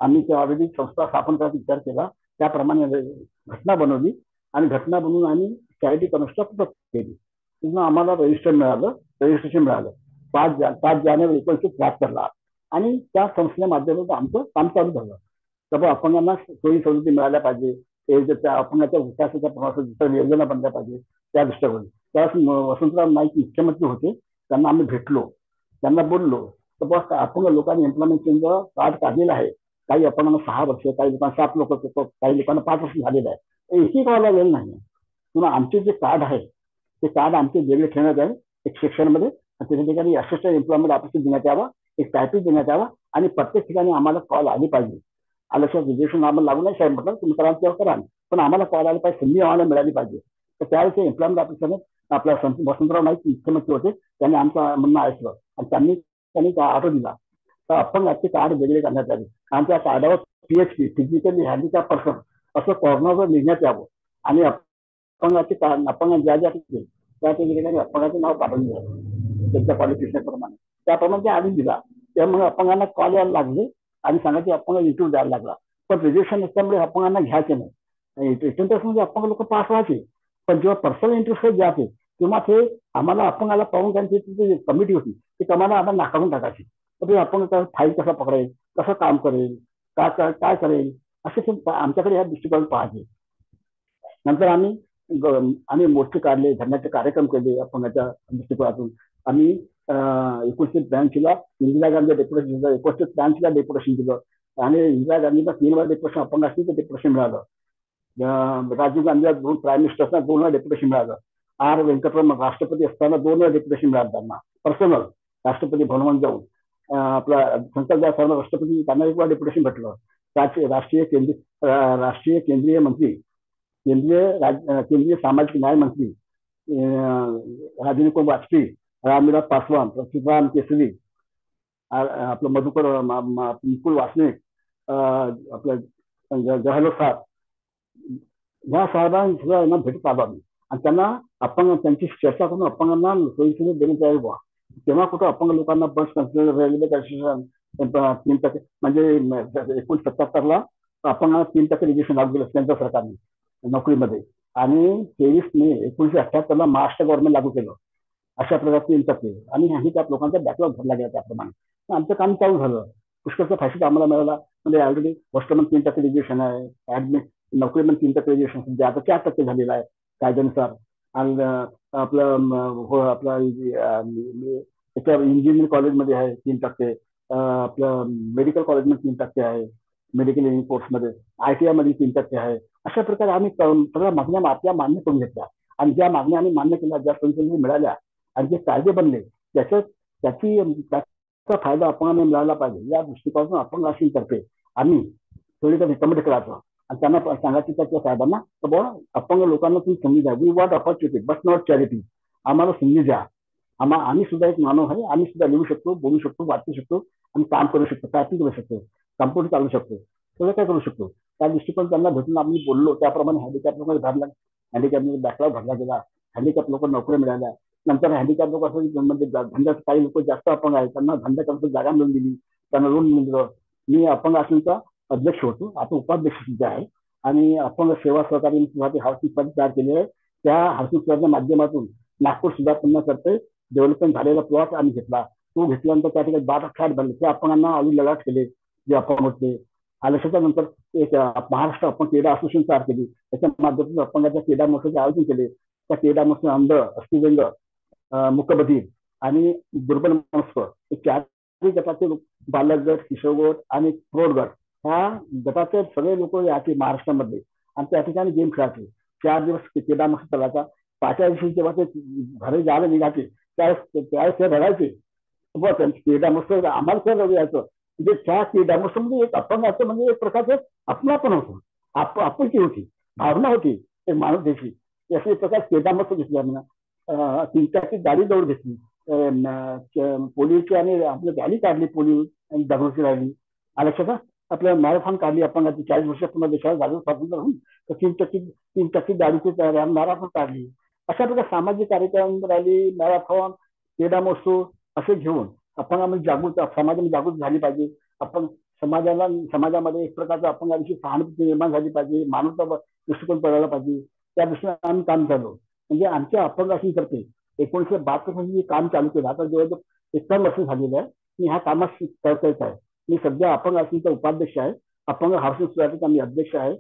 आम्ही त्या ऑलरेडी संस्था स्थापन करायचा विचार केला. त्याप्रमाणे घटना बनवली आणि घटना बनवून आम्ही चॅरिटी कन्स्ट्रक्ट केली. तिथून आम्हाला रजिस्ट्रेशन मिळालं 5 जानेवारी 1973 आणि त्या संस्थेच्या माध्यमातून आमचं काम चालू झालं. तर अपंगांना सोयी सवलती मिळाल्या पाहिजे, त्या अपंगाच्या विकासाच्या प्रवासाच्या योजना बनल्या पाहिजे त्या दृष्टीने. त्यावेळेस वसंतराव नाईक मुख्यमंत्री होते. त्यांना आम्ही भेटलो, त्यांना बोललो तर बस अपंग लोकांनी इम्प्लिमेंटेशनचं कार्ड काढलेलं आहे. काही अपंगांना 6 वर्ष, काही लोकांना 7 लोक, काही लोकांना 5 वर्ष झालेलं आहे. एकही कळायला वेळ नाही. पुन्हा आमचे जे कार्ड आहे ते कार्ड आमचे वेगळे ठेवण्यात आहे एक सेक्शनमध्ये. त्याच्या ठिकाणी असिस्टंट एम्प्लॉयमेंट ऑफिसर देण्यात यावा, एक टायपिंग देण्यात यावा आणि प्रत्येक ठिकाणी आम्हाला कॉल आली पाहिजे. आल्याशिवाय रिजर्वेशन आम्हाला लागू नाही साहेब म्हटलं तुम्ही करा तेव्हा करा, पण आम्हाला कॉल आला पाहिजे, संधी आम्हाला मिळाली पाहिजे. तर त्यावेळेस एम्प्लॉयमेंट ऑफिसरने आपल्या वसंतराव नाईक मुख्यमंत्री होते, त्यांनी आमचं म्हणणं ऐकलं आणि त्यांनी ऑर्डर दिला तर अपंगाचे कार्ड वेगळे करण्यात आले आणि त्या कार्डावर PHP फिजिकली हँडिकॅप पर्सन असं कॉर्नरवर लिहिण्यात यावं आणि अपंग ज्या त्या ठिकाणी अपंगाचं नाव काढून द्यावं त्यांच्या क्वालिफिकेशन प्रमाणे. त्याप्रमाणे ते आधी दिला. त्यामुळे अपंगांना कॉल यायला लागले आणि सांगायचे अपंग इंटरव्ह्यू द्यायला लागला. पण रिजर्वेशन नसल्यामुळे अपंगांना घ्यायचे नाही. इंटरेस्ट म्हणजे अपंग लोक पास व्हायचे, पण जेव्हा पर्सनल इंटरेस्ट घ्यायचे तेव्हा ते आम्हाला अपंगाला पाहून त्यांची कमिटी होती ती आम्हाला नाकारून टाकायची. तर ते अपंग फाईल कसा पकडेल, कसं काम करेल, काय करेल असे आमच्याकडे या दृष्टिकोन पाहायचे. नंतर आम्ही मोर्चे काढले, धरण्याचे कार्यक्रम केले अपंगाच्या दृष्टिकोनातून. आम्ही 1982 इंदिरा गांधी डेप्युटेशन दिलं, 1983 डेप्युटेशन दिलं आणि इंदिरा गांधीला 3 वेळा डेप्युटेशन अपंग असतील तर डेप्युटेशन मिळालं. राजीव गांधीला 2 प्राईम मिनिस्टर्सना 2 वेळा डेप्युटेशन मिळालं. R. व्यंकटरमण राष्ट्रपती असताना 2 वेळा डेप्युटेशन मिळालं त्यांना पर्सनल राष्ट्रपती भवनात जाऊन. आपला शंकरदयाळ शर्मा राष्ट्रपती त्यांना 1 वेळा डेप्युटेशन भेटलं. राष्ट्रीय केंद्रीय मंत्री, केंद्रीय सामाजिक न्याय मंत्री राजेंद्र कुमार वाजपेयी, रामविलास पासवान, सीताराम केसरी, आपलं मधुकर मुकुल वासनिक, आपलं जवाहरलाल साहेब, ह्या साहेबांना यांना भेटत आलो आम्ही आणि त्यांना त्यांची चर्चा करून अपंगांना सोयीसुविधा देण्यात यावी बा. तेव्हा कुठं अपंग लोकांना बस रेल्वे कन्सेशन 3% म्हणजे 1977 अपंगांना 3% रिजर्वेशन लागू केलं केंद्र सरकारने नोकरीमध्ये आणि 23 मे 1978 महाराष्ट्र गव्हर्नमेंट लागू केलं. अशा प्रकारचे 3% आणि हँडिकॅप लोकांचा बॅकलॉग भरला गेला. त्याप्रमाणे आमचं काम चालू झालं. पुष्कळचा फायदा आम्हाला मिळाला. म्हणजे ऑलरेडी हॉस्टेलमध्ये 3% रिजर्वेशन आहे, ऍडमिट नोकरीमध्ये 3% रिजर्वेशन सध्या आता 4% झालेलं आहे कायद्यानुसार आणि आपलं इंजिनिअरिंग कॉलेजमध्ये आहे 3%, आपलं मेडिकल कॉलेजमध्ये 3% आहे, मेडिकल इंजिनिअरिंग कोर्समध्ये, ITI मध्ये 3% आहे. अशा प्रकारे आम्ही सगळ्या मागण्या आपल्या मान्य करून घेतल्या आणि ज्या मागण्या आम्ही मान्य केल्या, ज्या सोयी मिळाल्या आणि जे कायदे बनले त्याचा फायदा अपंगांना मिळाला पाहिजे या दृष्टिकोनातून अपंग आश्रमतर्फे आम्ही थोडी रिकमेंड करायचं आणि त्यांना सांगायचं त्या साहेबांना तर बुवा अपंग लोकांना तुम्ही संधी द्या. We want opportunity but not charity. आम्हाला संधी द्या. आम्ही सुद्धा एक मानव आहे. आम्ही सुद्धा लिहू शकतो, बोलू शकतो, वाचू शकतो आणि काम करू शकतो, टायपिंग करू शकतो, कम्प्युटर चालू शकतो, सगळं काय करू शकतो. त्या दृष्टिकोन त्यांना भेटून आम्ही बोललो. त्याप्रमाणे हँडिकॅप लोकांना भरला, हँडिकॅपमध्ये बॅकलॉग भरला गेला, हँडिकॅप लोक नोकऱ्या मिळाल्या. नंतर हँडिकॅप लोक असं म्हणजे धंद्यात काही लोक जास्त अपंग आहेत, त्यांना धंदा करण्याची जागा मिळून दिली, त्यांना लोन मिळलं. मी अपंग आश्रमचा अध्यक्ष होतो, आता उपाध्यक्ष सुद्धा आहे आणि अपंग सेवा सहकारी हाऊसिंग पद तयार केले आहे. त्या हाऊसिंग पदाच्या माध्यमातून नागपूर सुद्धा पुन्हा करते डेव्हलपमेंट झालेला प्लॉट आम्ही घेतला. तो घेतल्यानंतर त्या ठिकाणी 12 फ्लॅट बनले. त्या अपंगांना आम्ही ललाट केले जे अपंग होते. आल्याच्या नंतर एक महाराष्ट्र अपंग क्रीडा असोसिएशन तयार केली. त्याच्या माध्यमातून अपंगाच्या क्रीडा महोत्सवाचे आयोजन केले. त्या क्रीडा महोत्सव अंध, अस्थिव्यंग, मुकबधीर आणि दुर्बल मनस्क हे चारही गटाचे बालक गट, किशोर गट आणि प्रौढ गट ह्या गटाचे सगळे लोक याचे महाराष्ट्रामध्ये आणि त्या ठिकाणी गेम खेळायचे. 4 दिवस क्रीडा महोत्सव चालायचा. 5व्या दिवशी जेव्हा ते घरी जायला निघायचे त्यावेळेस ते रडायचे. क्रीडा महोत्सव आम्हाला सर रडू यायचं. म्हणजे त्या क्रीडा महोत्सवमध्ये एक अपंगाचं म्हणजे एक प्रकारचं आपलापण होतं, आपुलकी होती, भावना होती एक माणूस देशी. असे प्रकार क्रीडा महोत्सव घेतला आम्ही. 3-4ची गाडी दौड घेतली. पोलिओची आणि आपली रॅली काढली, पोलिओ आणि जागृती रॅली. लक्षात आपल्या मॅरेथॉन काढली अपंगाची. 40 वर्ष पुन्हा देशाला झालं स्वातंत्र्य होऊन तर 3 चक्की गाडीची मॅरेथॉन काढली. अशा प्रकारे सामाजिक कार्यक्रम, रॅली, मॅरेथॉन, क्रीडा महोत्सव असे घेऊन अपंगामध्ये समाजामध्ये जागृत झाली पाहिजे. आपण समाजामध्ये एक प्रकारचा अपंगाविषयी सहानुभूती निर्माण झाली पाहिजे, मानवता दृष्टिकोन पडायला पाहिजे. त्या दृष्टीने आम्ही काम केलं. म्हणजे आमच्या अपंग आश्रमतर्फे 1972 मध्ये काम चालू केलं. आता जवळजवळ 51 वर्ष झालेलं आहे. मी ह्या कामात करत आहे. मी सध्या अपंग आश्रमचा उपाध्यक्ष आहे, अपंग हाऊसिंग सोसायटीचा मी अध्यक्ष आहे,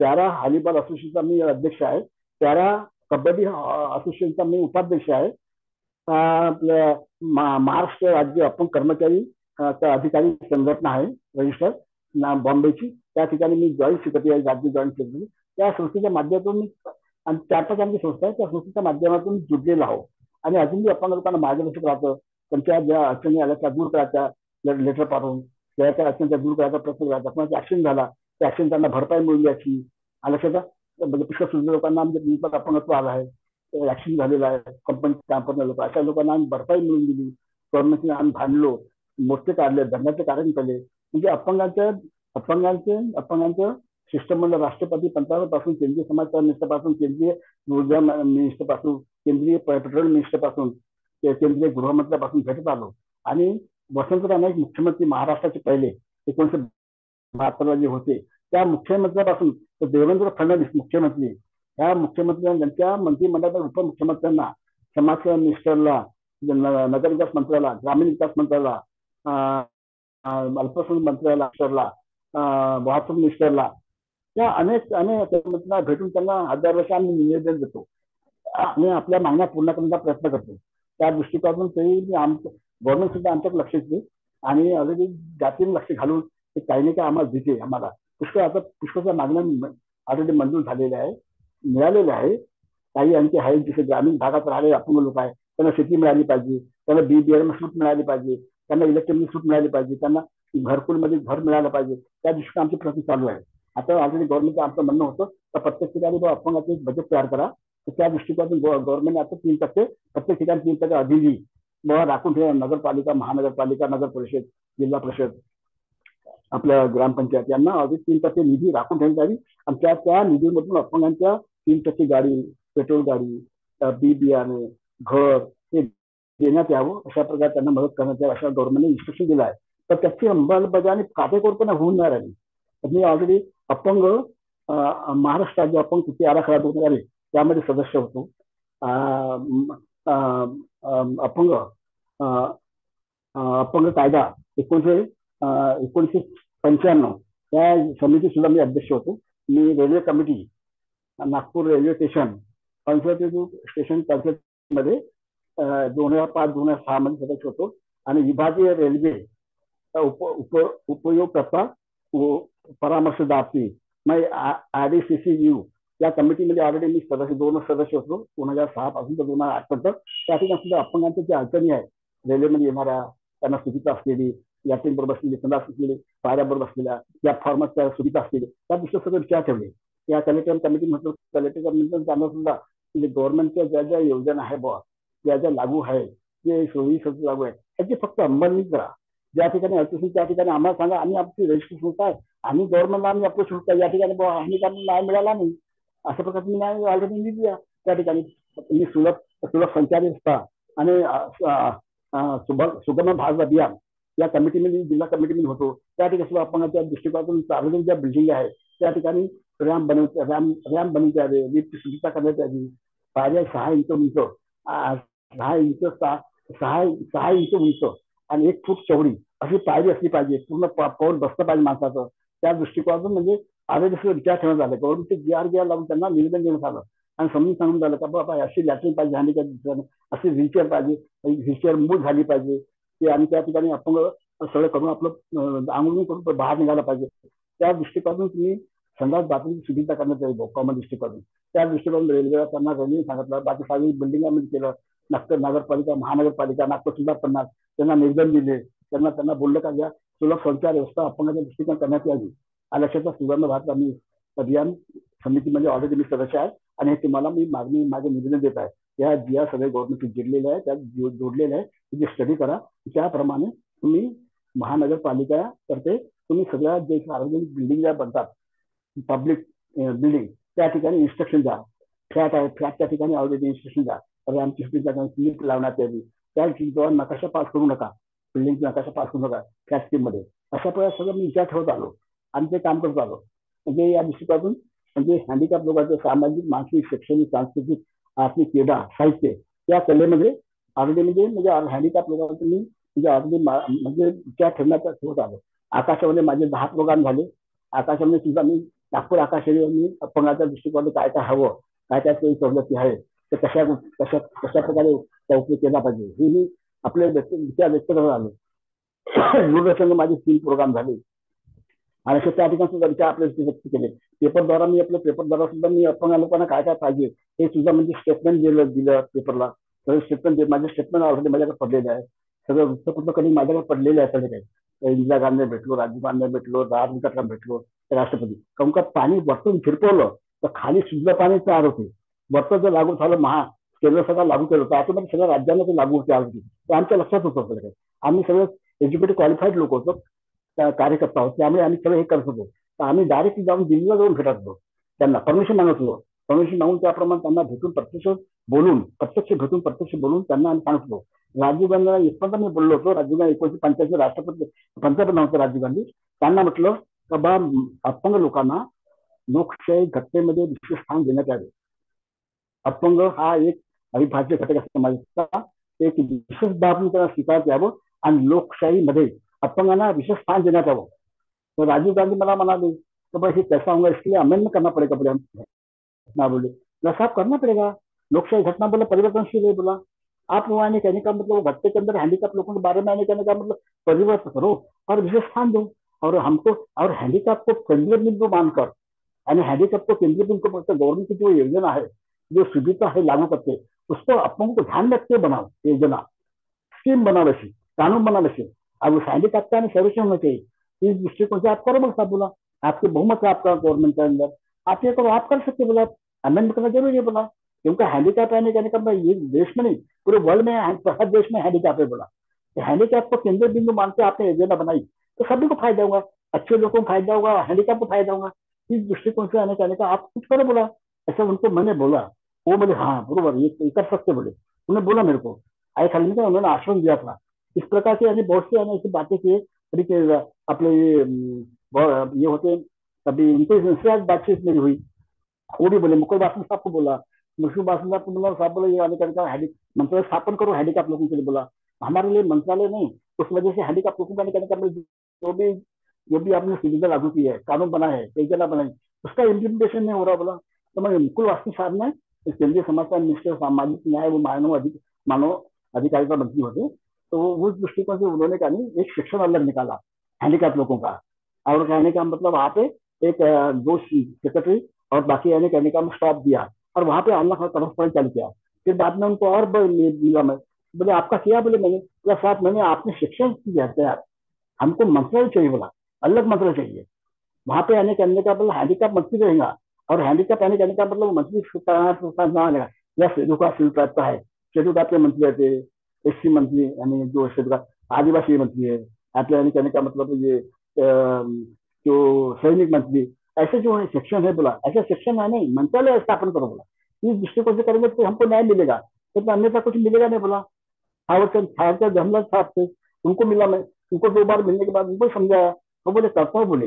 पॅरा व्हॉलीबॉल असोसिएशनचा मी अध्यक्ष आहे, पॅरा कबड्डी असोसिएशनचा मी उपाध्यक्ष आहे. आपल्या महाराष्ट्र राज्य अपंग कर्मचारी अधिकारी संघटना आहे रजिस्टर बॉम्बेची. त्या ठिकाणी मी जॉईंट सेक्रेटरी आहे, राज्य जॉईंट सेक्रेटरी. त्या संस्थेच्या माध्यमातून मी आणि 4-5 आमची संस्था आहे, त्या संस्थेच्या माध्यमातून जुडलेलो आहोत आणि अजूनही अपंग लोकांना मार्गदर्शक राहतं. त्यांच्या ज्या अडचणी आल्या त्या दूर करायच्या, लेटर पाठवून त्या अडचणी दूर करायचा प्रयत्न करायचा. कोणाचा ऍक्सिडेंट झाला त्या ऍक्सिडेंट त्यांना भरपाई मिळून द्यायची. लक्षात म्हणजे पुष्कळ सुद्धा लोकांना म्हणजे अपंगत्व आलं आहे, ऍक्सिडेंट झालेला आहे, कंपनी काम करणारे लोक, अशा लोकांना आम्ही भरपाई मिळून दिली. गव्हर्नमेंटने आम्ही भांडलो, मोर्चे काढले, धरण्याचे कार्य केले. म्हणजे अपंगांचं शिष्टमंडळ राष्ट्रपती पंतप्रधानापासून, केंद्रीय समाज कल्याण मिनिस्टरपासून, केंद्रीय ऊर्जा मिनिस्टरपासून, केंद्रीय पेट्रोलियम मिनिस्टरपासून, केंद्रीय गृहमंत्र्यापासून भेटत आलो. आणि वसंतराव नाईक मुख्यमंत्री महाराष्ट्राचे पहिले 1972 जे होते त्या मुख्यमंत्र्यापासून देवेंद्र फडणवीस मुख्यमंत्री, या मुख्यमंत्र्यांच्या मंत्रिमंडळाच्या उपमुख्यमंत्र्यांना, समाज मिनिस्टरला, नगरविकास मंत्र्याला, ग्रामीण विकास मंत्र्याला, अल्पसंख्याक मंत्र्याला, वाहतूक मिनिस्टरला, या अनेक मंत्र्यांना भेटून त्यांना 1000 वर्ष आम्ही निवेदन देतो आणि आपल्या मागण्या पूर्ण करण्याचा प्रयत्न करतो. त्या दृष्टिकोनातून तरी गव्हर्नमेंट सुद्धा आमच्याकडे लक्ष देते आणि ऑलरेडी जातीने लक्ष घालून काही नाही काही आम्हाला देते. आम्हाला पुष्कळच्या मागण्या ऑलरेडी मंजूर झालेल्या आहे, मिळालेल्या आहे. काही आणखी आहेत जसे ग्रामीण भागात राहिलेले अपंग लोक आहेत, त्यांना शेती मिळाली पाहिजे, त्यांना BBM सूट मिळाली पाहिजे, त्यांना इलेक्ट्रिक सूट मिळाली पाहिजे, त्यांना घरकुलमध्ये घर मिळालं पाहिजे. त्या दृष्टीने आमचे प्रयत्न चालू आहे. आता ऑलरेडी गव्हर्नमेंटचं आमचं म्हणणं होतं तर प्रत्येक ठिकाणी अपंगाचं एक बजेट तयार करा. तर त्या दृष्टिकोनातून गव्हर्नमेंट आता 3% प्रत्येक ठिकाणी 3% अधिनी राखून ठेवा. नगरपालिका, महानगरपालिका, नगर परिषद, जिल्हा परिषद, आपल्या ग्रामपंचायत यांना अगदी 3% निधी राखून ठेवण्यात यावी आणि त्या निधीमधून अपंगांच्या 3% गाडी, पेट्रोल गाडी, बी बियाणे, घर हे देण्यात यावं. अशा प्रकारे त्यांना मदत करण्यात यावं अशा गव्हर्नमेंटने इन्स्ट्रक्शन दिलं आहे. तर त्याची अंमलबजावणी काटेकोरपणे होऊन नाही राहिली. मी ऑलरेडी अपंग महाराष्ट्र राज्य अपंग कृती आराखडा 2000 त्यामध्ये सदस्य होतो. अपंग कायदा 1995 त्या समिती सुद्धा मी अध्यक्ष होतो. मी railway committee, Nagpur railway station, consultative station कॉन्सर्टमध्ये 2005-2006 मध्ये सदस्य होतो. आणि विभागीय रेल्वे उपयोगकर्ता परामर्शदाती मग RDCCU या कमिटीमध्ये ऑलरेडी मी दोन सदस्य होतो 2006 पासून तर 2008 पर्यंत. त्या ठिकाणी सुद्धा अपंगांच्या ज्या अडचणी आहेत रेल्वेमध्ये येणाऱ्या, त्यांना सुविधा असलेली, यात्री बरोबर असलेली, संडास असलेली, पायऱ्याबरोबर असलेल्या, प्लॅटफॉर्मच्या सुविधा असलेली, त्या दृष्टीने सगळं विचार ठेवले. या कलेक्टर कमिटी म्हटलं, कलेक्टर कमिटी जाणं सुद्धा म्हणजे गव्हर्नमेंटच्या ज्या ज्या योजना आहे बुवा, ज्या ज्या लागू आहे, जे सोयी लागू आहे त्याची फक्त अंमलबजावणी करा. ज्या ठिकाणी अडचणी त्या ठिकाणी आम्हाला सांगा, आम्ही आमची रजिस्ट्रेशन संस्था आहे, आम्ही गव्हर्नमेंटला आम्ही अप्रोच होता, या ठिकाणी आम्ही न्याय मिळाला नाही, अशा प्रकारचे न्याय ऑलरेडी दिली त्या ठिकाणी. तुम्ही सुलभ संचार व्यवस्था आणि सुगम भारत अभियान या कमिटीमध्ये, जिल्हा कमिटीमध्ये होतो. त्या ठिकाणी सुद्धा अपंगाच्या दृष्टिकोनातून सार्वजनिक ज्या बिल्डिंग आहे त्या ठिकाणी रॅम्प बनवण्यात यावे, लिफ्ट सुविधा करण्यात यावी, पायऱ्या 6 इंच उंच, 6 इंच उंच आणि 1 फूट चौडी अशी पायरी असली पाहिजे, पूर्ण पाऊल बसलं पाहिजे माणसाचं. त्या दृष्टिकोनातून म्हणजे ऑलरेडी सुद्धा विचार ठेवण्यात आला. गव्हर्नमेंटचे GR लावून त्यांना निवेदन देण्यात आलं आणि समजून सांगून झालं का बाबा अशी लॅट्रिन पाहिजे, हँडिकॅप अशी व्हीलचेअर पाहिजे, व्हीलचेअर मूव्ह झाली पाहिजे ते, आणि त्या ठिकाणी अपंग सगळं करून आपलं आंघोळ करून बाहेर निघायला पाहिजे. त्या दृष्टिकोनातून तुम्ही संडास बाथरूमची सुविधा करण्यात यावी कॉमन दृष्टिकोनातून. त्या दृष्टिकोनातून रेल्वेला त्यांना रेल्वेने सांगितलं, बाकी सार्वजनिक बिल्डिंगामध्ये केलं. नगरपालिका, महानगरपालिका, नागपूर सुद्धा पन्नास त्यांना निवेदन दिले. त्यांना बोललं का ज्या सुलभ संचार व्यवस्था अपंगाच्या दृष्टीकोन करण्यात यावी. लक्षात सुवर्ण भारत आम्ही अभियान समितीमध्ये ऑलरेडी मी सदस्य आहे आणि हे तुम्हाला मी माझे निवेदन देत आहे. या ज्या सगळे गव्हर्नमेंट जिरलेले आहे त्या जोडलेले आहे, जे स्टडी करा. त्याप्रमाणे तुम्ही महानगरपालिका करते, तुम्ही सगळ्या जे सार्वजनिक बिल्डिंग ज्या बनतात पब्लिक बिल्डिंग त्या ठिकाणी इन्स्ट्रक्शन द्या. फ्लॅट आहे, फ्लॅटच्या ठिकाणी ऑलरेडी इन्स्ट्रक्शन द्या. आमची स्लिप लावण्यात यावी. त्या जेव्हा नकाशा पास करू नका, बिल्डिंगचा नकाशा पास करू नका फ्लॅट स्कीम मध्ये. अशा प्रकारे सगळं मी विचार ठेवत आलो आणि ते काम करत आलो. म्हणजे या दृष्टीपासून म्हणजे हँडिकॅप लोकांचे सामाजिक, मानसिक, शैक्षणिक, सांस्कृतिक, आर्थिक, क्रीडा, साहित्य या कलेमध्ये ऑलरेडी म्हणजे हँडिकॅप लोकांचं मी म्हणजे ऑलरेडी म्हणजे विचार ठेवत आलो. आकाशामध्ये माझे 10 प्रोग्राम झाले. आकाशामध्ये सुद्धा मी नागपूर आकाशामध्ये मी अपंगाच्या दृष्टिकोनातून काय काय हवं, काय काय सोयी सवलती आहे, ते कशा प्रकारे त्या उपयोग केला पाहिजे हे मी आपले विचार व्यक्त करत आलो. दूरदर्शनला माझे 3 प्रोग्राम झाले आणि त्या ठिकाणी सुद्धा विचार आपले व्यक्त केले. पेपरद्वारा सुद्धा मी अपंग लोकांना काय काय पाहिजे हे सुद्धा म्हणजे स्टेटमेंट दिलं पेपरला. सगळं स्टेटमेंट माझे स्टेटमेंट ऑलरेडी माझ्याकडे पडलेले आहे. सगळं वृत्तपत्र कधी माझ्याकडे पडलेले आहे. सगळे काही इंदिरा गांधी भेटलो, राजीव गांधी भेटलो, राजनाथ भेटलो, राष्ट्रपती. कारण का पाणी वरतून फिरकवलं तर खाली शुद्ध पाणी तयार होते. वरतं जर लागू झालं केंद्र सरकार लागू केलं तर ऑटोमॅटिक सगळ्या राज्यांना ते लागू होते. ते आमच्या लक्षात होतं सगळं. आम्ही सगळं एज्युकेटेड क्वालिफाईड लोक होतो, कार्यकर्ता होतो, त्यामुळे आम्ही सगळं हे करत होतो. तर आम्ही डायरेक्ट जाऊन दिल्लीला जाऊन भेटत होतो, त्यांना परमिशन मागत होतो. परमिशन मागून त्याप्रमाणे त्यांना प्रत्यक्ष बोलून त्यांना आम्ही सांगतो. राजीव गांधीला इथपर्यंत मी बोललो होतो. राजीव गांधी 1985 राष्ट्रपती पंतप्रधान होते राजीव गांधी. त्यांना म्हटलं का बा अपंग लोकांना लोकशाही घटनेमध्ये विशेष स्थान देण्यात यावे. अपंग हा एक अविभाज्य घटक असतो समाजाचा, एक विशेष बाब त्यांना स्वीकारत यावं आणि लोकशाहीमध्ये अपंगांना विशेष स्थान देण्यात यावं. तो राजीव गांधी मला म्हणाले तो बस ये कैसा होगा, इसके लिए अमेंडमेंट करना पड़ेगा। बोले ना, बोले साहब करना पड़ेगा, लोकशाही घटना बोला परिवर्तनशील है। बोला आप वो आने कहने का मतलब घटने के अंदर हैंडीकैप लोगों के बारे में आने कहने का मतलब परिवर्तन करो और विशेष स्थान दो और हमको और हैंडीकैप को केंद्रीय बिंदु मानकर यानी हैंडीकैप को केंद्रीय बिंदु गवर्नमेंट की जो योजना है, जो सुविधा है लागू करते, उसको अपनों को ध्यान रखते बनाओ, योजना स्कीम बनाओ, वैसी कानून बनाओ वैसे। अब उस हैंडीकैप का सर्वेक्षण होना चाहिए। इस दृष्टिकोण से आप करो बोला साहब। बोला आपके बहुमत है आपका गवर्नमेंट के अंदर, आप ये करो, आप कर सकते। बोला अमेंड करना जरूरी है। बोला क्योंकि हैंडीकैप आने कहने का ये देश में नहीं पूरे वर्ल्ड में हर देश में हैंडीकैप है। बोला हैंडीकैप को केंद्रीय बिंदु मानते आपने योजना बनाई तो सभी को फायदा होगा, अच्छे लोगों को फायदा होगा, हैंडीकैप को फायदा होगा। इस दृष्टिकोण से आने कहने का आप कुछ करो। बोला ऐसा उनको मैंने बोला, वो बोले हाँ बरोबर ये कर सकते। बोले उन्होंने बोला मेरे को आई खाली का उन्होंने आश्रम दिया था। इस प्रकार से यानी बहुत से ऐसी बातें की अपने ये होते कभी इनसे आज बातचीत मेरी हुई, वो भी बोले मुकुल वासनिक साहब को बोला, मुकुल वासनिक साहब को बोला साहब बोले ये आने का मंत्रालय स्थापन करो हैंडीकैप लोगों के लिए। बोला हमारे लिए मंत्रालय नहीं, उस वजह से हैंडीकैप लोगों का कहने का जो भी आपने सुविधा लागू की है, कानून बना है, योजना बनाई, उसका इम्प्लीमेंटेशन नहीं हो रहा। बोला तो मैं मुकुल वासनिक साहब ने केंद्रीय समाचार मिनिस्टर सामाजिक न्याय व मानव अधिकारिता मंत्री होते। तो उस दृष्टिकोण से उन्होंने कहा नहीं, एक सेक्शन अलग निकाला हैंडीकैप लोगों का, और कहने का मतलब वहां पे एक दो सेक्रेटरी और बाकी कहने का स्टॉप दिया, और वहां पे अल्लाह करस्पॉन्डेंट चालू किया। फिर बाद में उनको और मिला, मैं बोले आपका किया, बोले मैंने, प्लस साथ मैंने आपने शिक्षण किया यार, हमको मंत्रालय चाहिए, बोला अलग मंत्रालय चाहिए। वहां पे आने करने का मतलब हैंडीकैप मंत्री रहेगा, और हैंडीकैप आने करने का मतलब मंत्री आएगा, या शेड्यूल का शेड्यूल टाइप का है, शेड्यूल टाइप के मंत्री रहते, एससी मंत्री यानी जो शेड्यूल का आदिवासी मंत्री है, यानी कहने का मतलब ये जो सैनिक मंत्री, ऐसे जो है सेक्शन है, बोला ऐसा सेक्शन है नहीं, मंत्रालय स्थापन करो, बोला इस दृष्टिकोण से करेंगे तो हमको न्याय मिलेगा, तो अन्यथा कुछ मिलेगा नहीं, बोला थावरचंद गहलोत साहब थे, उनको मिला मैं, उनको 2 बार मिलने के बाद उनको समझाया, वो बोले करता हूँ बोले,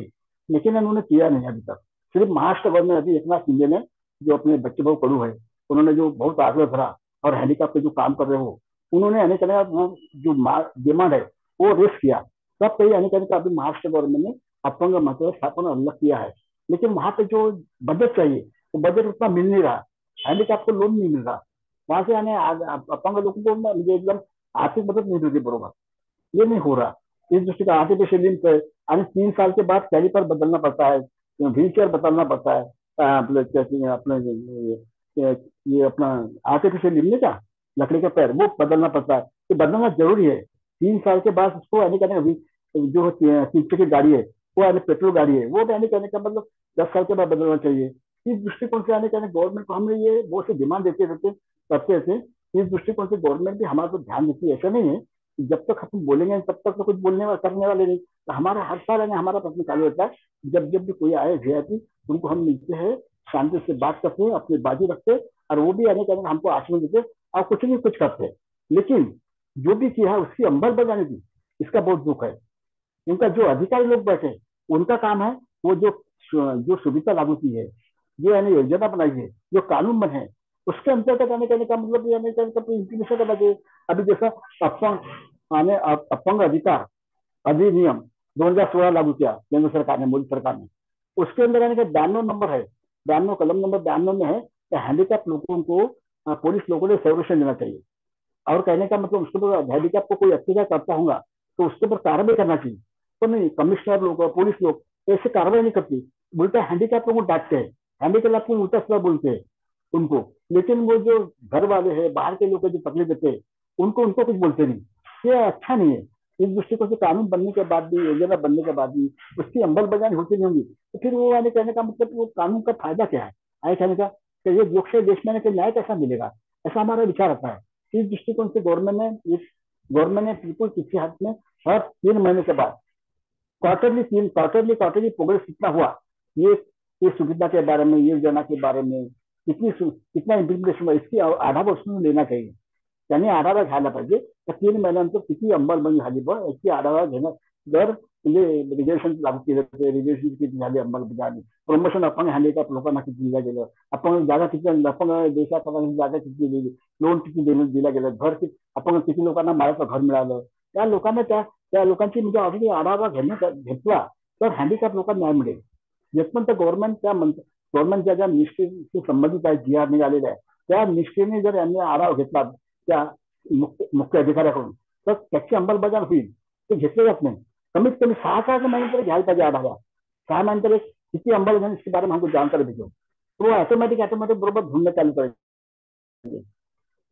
लेकिन उन्होंने किया नहीं अभी तक। सिर्फ महाराष्ट्र गवर्नमेंट अभी एकनाथ शिंदे ने, जो अपने बच्चे बहु कड़ू है, उन्होंने जो बहुत आग्रह धरा और हैंडीकैप पे जो काम कर रहे हो, उन्होंने आने करने का वो जो डिमांड है वो रेस किया, तब कहीं आने करने का अभी महाराष्ट्र गवर्नमेंट ने अपंग मंत्रालय स्थापना अलग किया है। लेकिन वहां पे जो बजट चाहिए वो बजट उतना मिल नहीं रहा, हैंडीकैप को लोन नहीं मिल रहा, वहां से आने अपंग लोगों को मुझे एकदम आर्थिक मदद नहीं मिलती बरोबर, ये नहीं हो रहा। इस दृष्टि का आर्टिफिशियल लिम्स है, 3 साल के बाद कैलिपर बदलना पड़ता है, व्हील चेयर बदलना पड़ता है, अपने ये अपना आर्टिफिशियल लिम्ब नहीं क्या, लकड़ी का पैर, वो बदलना पड़ता है, तो बदलना जरूरी है। 3 साल के बाद उसको आने करने जो 3 चक्की गाड़ी है, वो आने पेट्रोल गाड़ी है, वो आने करने का मतलब 10 साल के बाद बदलना चाहिए। इस दृष्टिकोण से आने करने गवर्नमेंट को हम ये बहुत सी डिमांड देते रहते करते थे। इस दृष्टिकोण से गवर्नमेंट भी हमारे को ध्यान देती है, ऐसा नहीं है जब तक हम बोलेंगे तब तक तो कुछ बोलने वाले करने वाले नहीं, तो हमारा हर साल है हमारा प्रश्न चालू होता है, जब जब भी कोई आए वीआईपी उनको हम मिलते हैं, शांति से बात करते हैं, अपनी बाजू रखते हैं, और वो भी आने के हमको आश्वासन देते और कुछ नहीं कुछ करते। लेकिन जो भी किया है उसकी अंबल बजाने की, इसका बहुत दुख है। उनका जो अधिकारी लोग बैठे उनका काम है वो जो सुविधा लागू की है, जो यानी योजना बनाई है, जो कानून बने हैं, उसके अंतर्गत आने कहने का मतलब यानी इम्प्लीमेंटेशन करना चाहिए। अभी जैसा अपंग अपंग अधिकार अधिनियम 2016 लागू किया केंद्र सरकार ने, मोदी सरकार ने, उसके अंदर यानी कि 92 नंबर है, 92 कलम नंबर 92 में है कि हैंडीकैप लोगों को पुलिस लोगों ने संरक्षण देना चाहिए, और कहने का मतलब उसके ऊपर हैंडीकैप को कोई अत्याचार करता होगा तो उसके ऊपर कार्रवाई करना चाहिए। तो नहीं, कमिश्नर लोग पुलिस लोग ऐसे कार्रवाई नहीं करती, उल्टा हैंडीकैप लोगों को डांटते हैं, हैंडीकैप को उल्टा सीधा बोलते हैं उनको। लेकिन वो जो घर वाले हैं, बाहर के लोग जो तकलीफ देते हैं, उनको उनको कुछ बोलते नहीं, ये अच्छा नहीं है। इस दृष्टिकोण से कानून बनने के बाद भी, योजना बनने के बाद भी उसकी अंमलबजानी होती नहीं होगी, तो फिर वो आने कहने का मतलब वो कानून का फायदा क्या है, आए कहने का कि ये लोकशाही देश में न्याय कैसा मिलेगा, ऐसा हमारा विचार आता है। इस दृष्टिकोण से गवर्नमेंट ने बिल्कुल किसी हाथ में हर 3 महीने के बाद क्वार्टरली प्रोग्रेस कितना हुआ, ये सुविधा के बारे में, ये योजना के बारे में कितना इम्प्लीमेंटेशन हुआ, इसकी आढावा उसमें लेना चाहिए, त्यांनी आढावा घ्यायला पाहिजे। तर 3 महिन्यानंतर किती अंमलबजावणी झाली बघ, याची आढावा घेणं, जर म्हणजे रिजर्वेशन लागू केलं तर रिजर्वेशन किती झाली अंमलबजावणी, प्रमोशन अपंग हँडिकॅप लोकांना किती दिलं गेलं, अपंग जागा किती, अपंग देशात जागा किती दिली, लोन किती दिलं गेलं, घर किती, अपंग किती लोकांना माळ्याचं घर मिळालं, त्या लोकांना त्या लोकांची म्हणजे ऑलरेडी आढावा घेतला तर हँडिकॅप लोकांना न्याय मिळेल। येतपर्यंत गव्हर्नमेंट ज्या निष्ठेशी संबंधित आहे, जी आर निघालेले आहे, त्या निष्ठेने जर यांनी आढावा घेतला त्या मुख्य अधिकाऱ्याकडून तर त्याची अंमलबजावणी होईल, ते घेतले जात नाही। कमीत कमी 6 महिने तरी घ्यायला पाहिजे आढावा, 6 महिने तरी किती अंमलबजावणी इसके बारे में हमको जानकारी भेजो, तो ऑटोमेटिक बरोबर ढूंढना चालू करेंगे।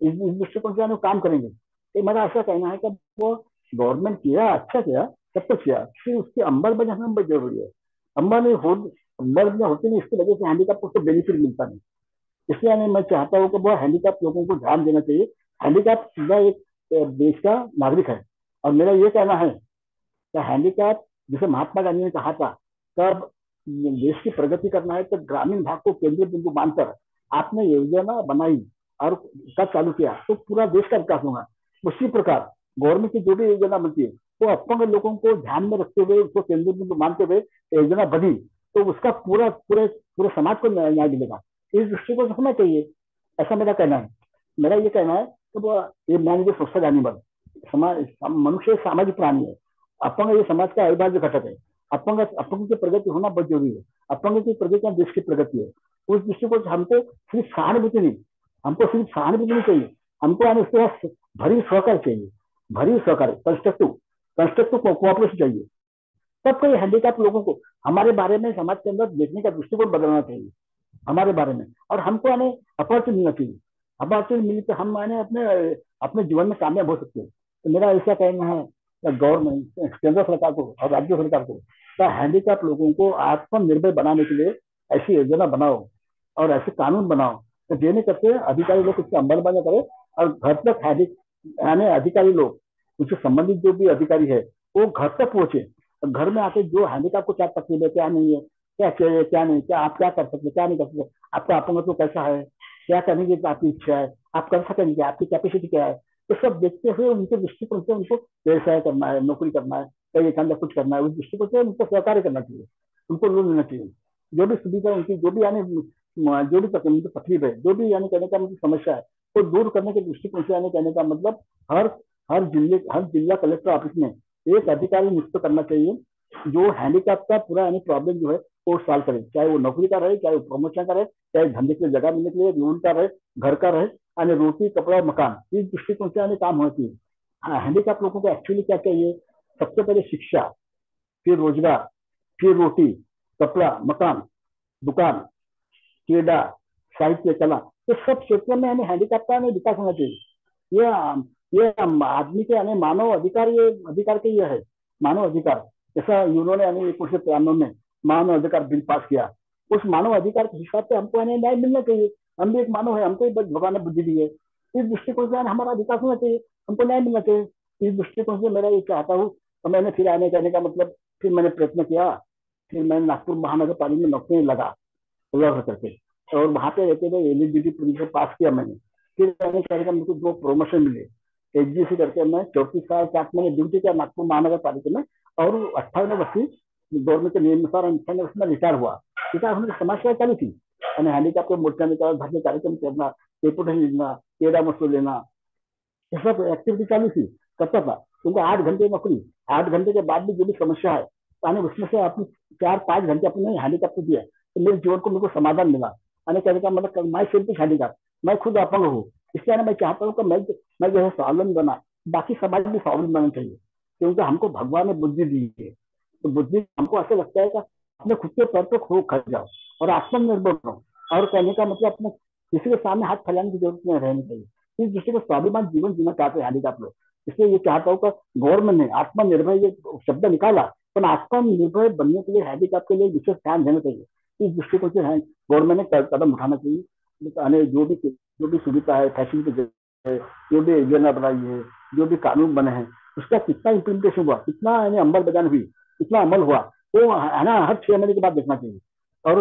इस दृष्टिकोण से हम काम करेंगे। तो मेरा ऐसा कहना है कि वो गवर्नमेंट किया, अच्छा किया, सब कुछ किया, फिर उसकी अंमलबजावनी बहुत जरूरी है। अंमलबजावनी होती नहीं, इसकी वजह से हैंडीकैप को बेनिफिट मिलता नहीं। इसलिए मैं चाहता हूँ कि वो हैंडीकैप लोगों को ध्यान देना चाहिए। हैंडीकैप सीधा एक देश का नागरिक है, और मेरा ये कहना है कि हैंडीकैप, जैसे महात्मा गांधी ने कहा था, कब देश की प्रगति करना है तो ग्रामीण भाग को केंद्रीय बिंदु मानकर आपने योजना बनाई और कब चालू किया तो पूरा देश का विकास होगा। उसी प्रकार गवर्नमेंट की जो भी योजना बनती है वो अपंग लोगों को ध्यान में रखते हुए, उसको केंद्रीय बिंदु मानते हुए योजना बनी तो उसका पूरे समाज को न्याय मिलेगा। इस दृष्टिकोण से होना चाहिए, ऐसा मेरा कहना है। मेरा ये कहना है कि ये मान लीजिए सोशल एनिमल, मनुष्य सामाजिक प्राणी है, अपंग ये समाज का अविभाज्य घटक है। अपंग की प्रगति होना बहुत जरूरी है, अपंग की प्रगति देश की प्रगति है। उस दृष्टिकोण से हमको सिर्फ सहानुभूति नहीं, हमको सिर्फ सहानुभूति नहीं चाहिए, हमको आने उसके बाद भरी सहकार चाहिए, भरी सहकार, कंस्ट्रक्टिव कंस्ट्रक्टिव कोऑपरेशन चाहिए। तब कई हैंडीकैप लोगों को हमारे बारे में समाज के अंदर देखने का दृष्टिकोण बदलना चाहिए हमारे बारे में, और हमको आने अपॉर्चुनिटी मिलना चाहिए। अपॉर्चुनिटी मिली तो हम माने अपने अपने जीवन में कामयाब हो सकते हैं। तो मेरा ऐसा कहना है गवर्नमेंट, केंद्र सरकार को और राज्य सरकार को, तो हैंडीकैप लोगों को आत्मनिर्भर बनाने के लिए ऐसी योजना बनाओ और ऐसे कानून बनाओ तो देने करके अधिकारी लोग इसका अमल बना करे, और घर तक यानी अधिकारी लोग, उनसे संबंधित जो भी अधिकारी है वो घर तक पहुंचे, घर में आके जो हैंडीकैप को क्या तकलीफ है, क्या नहीं है, क्या चाहिए, क्या नहीं, क्या आप क्या कर सकते, क्या नहीं कर सकते, आपका अपंगत्व तो कैसा है, क्या करने की आपकी इच्छा है, आप कर सकेंगे, आपकी कैपेसिटी क्या है, तो सब देखते हुए उनके दृष्टिकोण से उनको व्यवसाय करना है, नौकरी करना है, कहीं एक अंदर कुछ करना है, उस दृष्टिकोण से उनको सहकार्य करना चाहिए, उनको लोन लेना चाहिए। जो भी सुविधा उनकी, जो भी यानी जो भी तकलीफ है, जो भी यानी कहने का मतलब समस्या है, वो दूर करने के दृष्टिकोण से यानी कहने का मतलब हर हर जिला कलेक्टर ऑफिस में एक अधिकारी नियुक्त करना चाहिए जो हैंडीकैप का पूरा यानी प्रॉब्लम जो है वो सॉल्व करे, चाहे वो नौकरी का रहे, चाहे वो प्रमोशन का रहे, चाहे धंधे के लिए जगह मिलने के लिए लोन का रहे, घर का रहे, यानी रोटी कपड़ा मकान, इस दृष्टिकोण से यानी काम होती है। हाँ, हैंडीकैप लोगों को एक्चुअली क्या चाहिए, सबसे पहले शिक्षा, फिर रोजगार, फिर रोटी कपड़ा मकान, दुकान, क्रीडा, साहित्य, कला, तो सब क्षेत्रों में हमें हैंडीकैप का हमें विकास होना चाहिए। ये आदमी के यानी मानव अधिकार, ये अधिकार के ये है मानव अधिकार। जैसा उन्होंने यानी 1993 में मानव अधिकार बिल पास किया, उस मानव अधिकार के हिसाब से हमको यानी न्याय मिलना चाहिए। हम भी एक मानव है, हमको भगवान ने बुद्धि दी है, इस दृष्टिकोण से हमारा विकास होना चाहिए, हमको न्याय मिलना चाहिए। इस दृष्टिकोण से मेरा ये चाहता हूँ। तो मैंने फिर आने जाने का मतलब, फिर मैंने प्रयत्न किया, फिर मैंने नागपुर महानगर पालिका में नौकरी लगा करके, और वहां पे रहते हुए एलिजिबिलिटी परीक्षा पास किया मैंने। फिर मैंने क्या, मेरे को 2 प्रमोशन मिले, एचजीसी करके मैं 34 साल 7 महीने ड्यूटी किया नागपुर महानगर पालिका में, और 58 वर्षीय गवर्नमेंट के नियमानुसार 98 में रिटायर हुआ। रिटायर होने की समस्या चालू थी, मैंने हैंडीकैप के मोर्चा निकाला, धरने कार्यक्रम करना, डेपुटेशन लेना, केड़ा मसूल लेना, ये सब एक्टिविटी चालू थी, करता था। क्योंकि 8 घंटे नौकरी, 8 घंटे के बाद भी जो भी समस्या है, मैंने उसमें से अपनी 4-5 घंटे अपने हैंडीकैप को दिया, तो मेरे जीवन को मेरे को समाधान मिला। मैंने कहने का मतलब माई सेल्फ हैंडीकैप, मैं खुद अपंग हूँ, इसलिए मैं चाहता हूँ कि मैं जो है स्वावलंबी बना, बाकी समाज भी स्वावलंबी बनना चाहिए, क्योंकि हमको भगवान ने बुद्धि दी है। तो बुद्धि हमको ऐसा लगता है कि अपने खुद के पैर पर खूब खड़ जाओ और आत्मनिर्भर बनो, और कहने का मतलब अपने किसी के सामने हाथ फैलाने की जरूरत नहीं रहनी चाहिए। इस दृष्टि को स्वाभिमान जीवन जीना चाहते हैं हैंडीकैप लोग। इसलिए ये चाहता हूँ कि गवर्नमेंट ने आत्मनिर्भर ये शब्द निकाला, पर आत्मनिर्भर बनने के लिए हैंडीकैप के लिए विशेष ध्यान देना चाहिए। इस दृष्टिकोण से गवर्नमेंट ने कदम उठाना चाहिए। जो भी सुविधा है, फैसिलिटी है, जो भी योजना बनाई है, जो भी कानून बने हैं, उसका कितना इम्प्लीमेंटेशन हुआ, कितना अमल बजान हुई, कितना अमल हुआ, वो है ना हर 6 महीने के बाद देखना चाहिए। और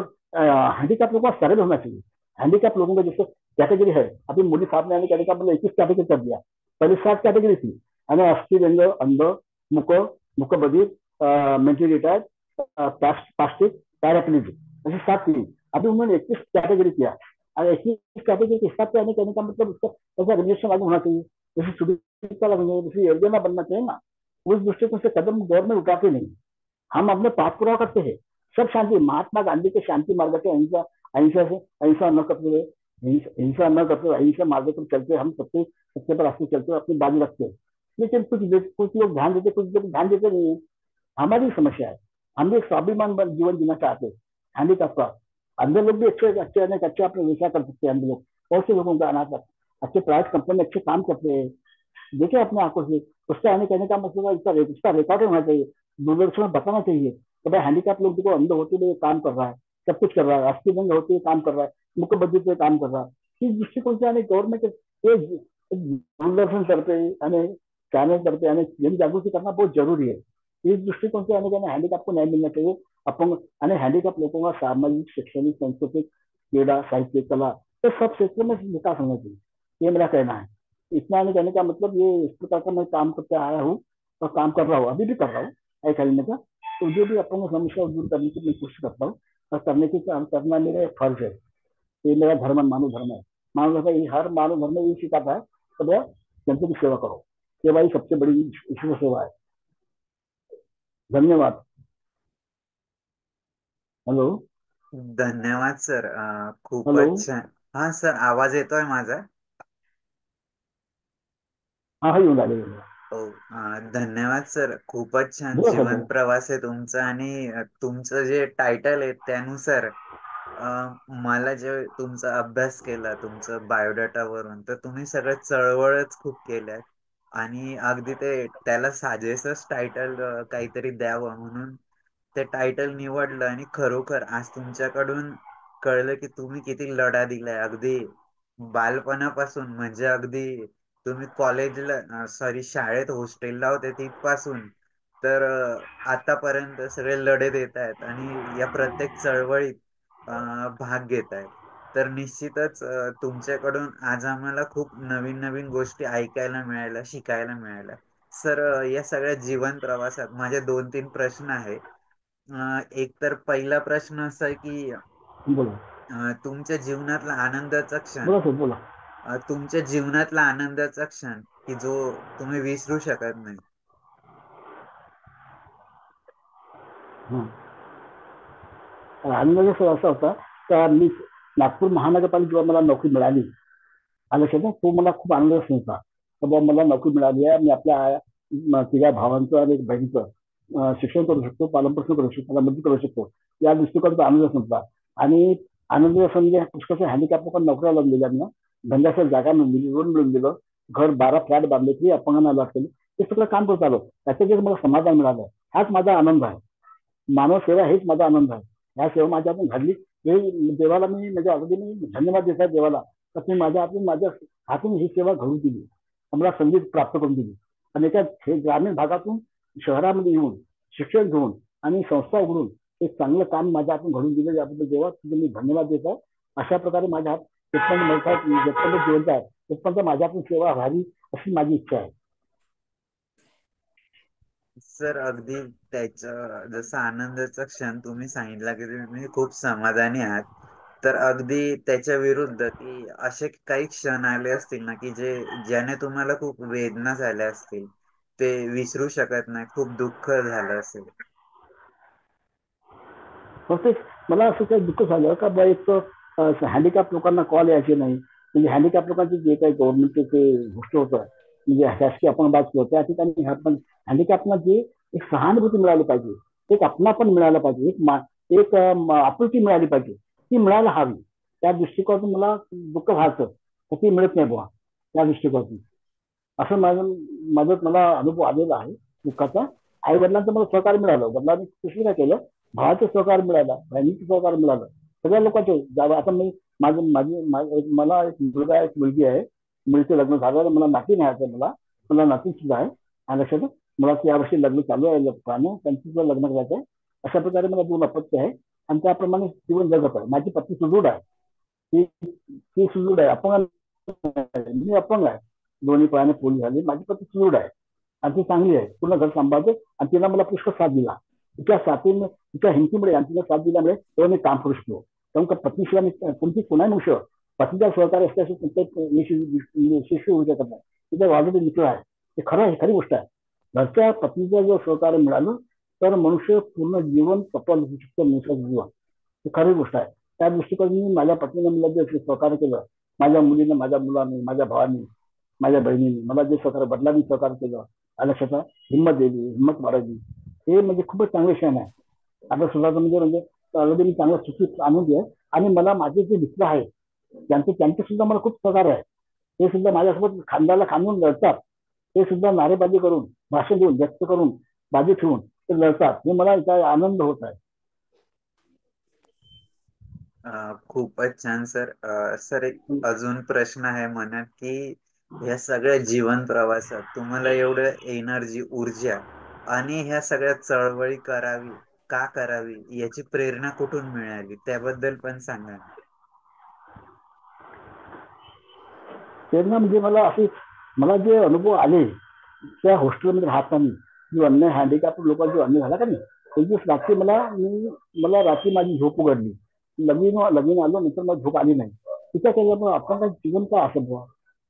हैंडीकैप लोगों का सर्वे होना चाहिए। हैंडीकैप लोगों का जैसे कैटेगरी है, अभी मोदी साहब ने कहने का मतलब 21 कैटेगरी कर दिया, पहले 7 कैटेगरी थी, है ना, अस्थि रंग अंध मुख मुख बधिर मेंटली रिटायर्ड प्लास्टिक पैराप्लीजिक, ऐसे 7 थी। अभी उन्होंने 21 कैटेगरी किया, और 21 कैटेगरी के हिसाब से आने कहने का मतलब उसका ऐसा रेगुलेशन लागू होना चाहिए, जैसे सुविधा लागू होनी चाहिए, जैसे योजना बनना चाहिए ना। उस दृष्टिकोण से कदम गवर्नमेंट उठाते नहीं, हम अपने पाठ पूरा करते हैं। सब शांति, महात्मा गांधी के शांति मार्ग से अहिंसा, अहिंसा से अहिंसा न करते हुए, हिंसा न करते हुए अहिंसा मार्ग पर चलते, हम सत्य पर रास्ते चलते अपनी बाजू रखते हैं। लेकिन कुछ लोग ध्यान देते, कुछ लोग ध्यान देते नहीं है। हमारी समस्या है, हम भी एक स्वाभिमान जीवन जीना चाहते हैं। हैंडीकैप का अंदर लोग भी अच्छे अच्छे अच्छे अपने व्यवसाय कर सकते हैं। अंदर लोग बहुत से लोगों का अनाथ अच्छे प्राइवेट कंपनी में अच्छे काम करते हैं, देखे अपने आंखों से। उसका आने कहने का मतलब इसका रिकॉर्ड होना चाहिए, दूरदर्शन में बताना चाहिए कि भाई हैंडीकैप लोग देखो अंध होते हुए काम कर रहा है, सब कुछ कर रहा है, अस्थि भंग होते हुए काम कर रहा है, मुख्यबद्धि पे काम कर रहा है। इस दृष्टिकोण से यानी गवर्नमेंट ये दूरदर्शन करते यानी चैनल करते यानी जन जागृति करना बहुत जरूरी है। इस दृष्टिकोण से यानी हैंडीकैप को न्याय मिलना चाहिए। अपंग यानी हैंडीकैप लोगों का सामाजिक, शैक्षणिक, सांस्कृतिक, क्रीड़ा, साहित्य, कला, तो सब क्षेत्रों में विकास होना चाहिए, ये मेरा कहना है। इतना नहीं कहने का मतलब ये इस प्रकार का मैं काम करके आया हूँ और काम कर रहा हूँ, अभी भी कर रहा हूँ ऐसा कहने का। तो जो भी अपने समस्या दूर करने की मैं कोशिश करता हूँ, और करने की करना मेरा फर्ज है, ये मेरा धर्म मानव धर्म है। मानव धर्म हर मानव धर्म में ये सिखाता है तो भैया जनता की सेवा करो, सेवा ही सबसे बड़ी ईश्वर सेवा है। धन्यवाद। हेलो। धन्यवाद सर, हेलो। खूपच छान. हा सर, आवाज येतोय माझा? हा हा येऊन राहिले. हो. धन्यवाद सर, खूपच छान बोला जीवन साहेब. प्रवास आहे तुमचा. आणि तुमचं जे टायटल आहे त्यानुसार अ, मला जे तुमचा अभ्यास केला तुमचं बायोडाटावरून, तर तुम्ही सगळं चळवळच खूप केल्यात. आणि अगदी त्याला साजेसच टायटल काहीतरी द्यावं म्हणून ते टायटल निवडलं. आणि खरोखर आज तुमच्याकडून कळलं की तुम्ही किती लढा दिलाय, अगदी बालपणापासून. म्हणजे अगदी तुम्ही कॉलेजला, सॉरी, शाळेत हॉस्टेलला होते तिथपासून तर आतापर्यंत सगळे लढे देत आहेत आणि या प्रत्येक चळवळीत भाग घेत आहेत. तर निश्चितच तुमच्याकडून आज आम्हाला खूप नवीन नवीन गोष्टी ऐकायला मिळाल्या, शिकायला मिळाल्या. सर, या सगळ्या जीवन प्रवासात माझे 2-3 प्रश्न आहे. एक तर पहिला प्रश्न असा आहे की बोला तुमच्या जीवनातला आनंदाचा क्षण, बोला साहेब बोला. तुमच्या जीवनातला आनंदाचा क्षण की जो तुम्ही विसरू शकत नाही. हं. आनंद जसा असा होता का मी नागपूर महानगरपालिकेवर मला नोकरी मिळाली. आलं लक्षात ना, तो मला खूप आनंद होता. तर बुवा मला नोकरी मिळाली आहे, मी आपल्या तिघा भावांचं आणि एक बहिणीचं शिक्षण करू शकतो, पालनपोषण करू शकतो, मला मदत करू शकतो, या दृष्टिकोनाचा आनंद संपला. आणि आनंद असं म्हणजे पुष्कळ हँडिकॅप लोकांना नोकऱ्या लावून दिल्या ना, धंद्याच्या जागा मिळून दिली, लोन मिळून दिलं, घर 12 फ्लॅट बांधले की अपंगांना लागतील, ते सगळं काम करत आलो. त्याच्यात मला समाधान मिळालं. हाच माझा आनंद आहे. मानव सेवा हेच माझा आनंद आहे. ह्या सेवा माझ्या हातून घडली. हे देवाला मी म्हणजे अगदी मी धन्यवाद देत आहे देवाला, तर तुम्ही माझ्या हातून ही सेवा घडून दिली, मला संगीत प्राप्त करून दिली. आणि एका ग्रामीण भागातून शहरामध्ये येऊन शिक्षण घेऊन आणि संस्था उघडून एक चांगलं काम माझ्या हातून घडून दिलं, याबद्दल देवा तुझे मी धन्यवाद देत आहे. अशा प्रकारे माझ्या हात जिथपर्यंत जिवंत आहे तिथपर्यंत माझ्या हातून सेवा व्हावी अशी माझी इच्छा आहे. सर, अगदी त्याच्या जसं आनंदाचा क्षण तुम्ही सांगितला की तुम्ही खूप समाधानी आहात, तर अगदी त्याच्या विरुद्ध की असे काही क्षण आले असतील ना की ज्याने तुम्हाला खूप वेदना झाल्या असतील, ते विसरू शकत नाही, खूप दुःख झालं असेल. फक्त मला असं काही दुःख झालं का बा एक हँडिकॅप लोकांना कॉल यायचे नाही. म्हणजे हँडिकॅप लोकांचे जे काही गव्हर्नमेंटचे ते गोष्ट होतं, म्हणजे शासकीय आपण बाजू त्या ठिकाणी आपण हँडिकॅपना जे एक सहानुभूती मिळाली पाहिजे, एक आपणापण मिळालं पाहिजे, एक आपुलकी मिळाली पाहिजे, ती मिळायला हवी. त्या दृष्टिकोनातून मला दुःख व्हायचं तर ती मिळत नाही बुवा त्या दृष्टिकोनातून. असं माझं मला अनुभव आलेला आहे दुःखाचा. आई वडिलांचं मला सहकार्य मिळालं, वडिलांनी कृषी काय केलं, भावाचं सहकार्य मिळालं, बहिणीचं सहकार्य मिळालं, सगळ्या लोकांचे. आता मी मला एक मुलगा एक मुलगी आहे, मुलीचं लग्न झालं, मला नाती नाही आहे, मला नाती सुद्धा आहे. आणि लक्षात मला यावर्षी लग्न चालू आहे, त्यांचं सुद्धा लग्न करायचं आहे. अशा प्रकारे मला 2 अपत्य आहे आणि त्याप्रमाणे जीवन जगत आहे. माझी पत्नी सुदृढ आहे, ती ती सुदृढ आहे, अपंग मी अपंग आहे, दोन्ही पायाने पोळी झाली. माझी पत्नी सुदृढ आहे आणि ती चांगली आहे, पूर्ण घर सांभाळते आणि तिला मला पुष्कळ साथ दिला. तिच्या साथीने तिच्या हिमतीमुळे आणि तिला साथ दिल्यामुळे तेव्हा मी काम करू शकतो. कारण का पत्नीशिवाय कोणती कोणाही मनुष्य पत्नीच्या सहकार्य असल्याशिवाय यशस्वी होऊ शकत नाही. तिथे ऑलरेडी मित्र आहे, ते खरं आहे, खरी गोष्ट आहे. घरच्या पत्नीचं जर सहकार्य मिळालं तर मनुष्य पूर्ण जीवन सफल होऊ शकतो, मनुष्याचं जीवन. ही खरी गोष्ट आहे. त्या दृष्टिकोनातून माझ्या पत्नीने मला जे सहकार्य केलं, माझ्या मुलीनं, माझ्या मुलांनी, माझ्या भावानी, माझ्या बहिणीने मला जे सहकार्य, वडिलांनी सहकार्य केलं, आलक्षात हिंमत दिली, हिंमत वाढवली, हे म्हणजे खूपच चांगले क्षण आहे. आता सुद्धा म्हणजे ऑलरेडी मी चांगला सुखी आनंदी आहे. आणि मला माझे जे मित्र आहेत त्यांचे सुद्धा मला खूप सहकार्य आहे. ते सुद्धा माझ्यासोबत खांद्याला खांदून लढतात. ते सुद्धा नारेबाजी करून, भाषण देऊन, व्यक्त करून, बाजी ठेवून ते लढतात. हे मला इथं आनंद होत आहे. खूपच छान सर. सर, एक अजून प्रश्न आहे मनात की ह्या सगळ्या जीवन प्रवासात तुम्हाला एवढं एनर्जी, ऊर्जा आणि ह्या सगळ्या चळवळी का करावी याची प्रेरणा कुठून मिळाली, त्याबद्दल पण सांगा ना. प्रेरणा म्हणजे मला जे अनुभव आले त्या हॉस्टेलमध्ये राहताना, जो अन्य हँडिकॅप लोकांचा अन्य झाला का नाही, एक रात्री मला रात्री माझी झोप उघडली. लगीन आलो नंतर मला झोप आली नाही. तिच्या केल्यामुळे अपंगाचं जीवन काय असं बुवा,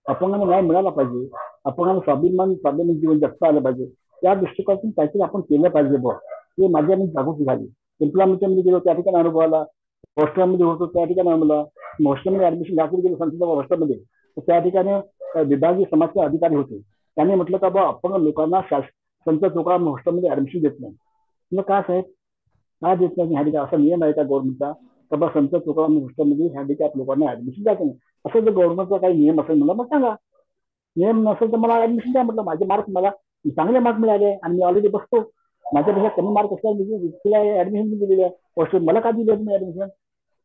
अपंगांना न्याय मिळाला पाहिजे, अपंगांना स्वाभिमानी जीवन जगता आलं पाहिजे. त्या दृष्टिकोनातून काहीतरी आपण केलं पाहिजे बुवा, हे माझ्या मी जागृती झाली. इम्प्लॉयमेंटमध्ये गेलो त्या ठिकाणी अनुभव आला. हॉस्टेलमध्ये होतो त्या ठिकाणी आम्हाला हॉस्टेलमध्ये ऍडमिशन दाखल केलं संत हॉस्टेलमध्ये. तर त्या ठिकाणी विभागीय समाजचे अधिकारी होते. त्यांनी म्हटलं का बा अपंग लोकांना संत तुकाराम हॉस्टेलमध्ये ऍडमिशन देत नाही. म्हटलं का साहेब का देत नाही हँडिकॅप असा नियम आहे का गव्हर्नमेंटचा का बा संत तुकाराम हॉस्टेलमध्ये हँडिकॅप लोकांना ऍडमिशन द्यायचं नाही. असं जर गव्हर्नमेंटचा काही नियम असेल मला मग सांगा. नियम नसेल तर मला ऍडमिशन द्या म्हटलं. माझे मार्क मला चांगले मार्क मिळाले आणि मी ऑलरेडी बसतो. माझ्यापेक्षा कमी मार्क असल्याने तिला ऍडमिशन दिलेली आहे हॉस्टेल. मला का दिलं तुम्ही ऍडमिशन.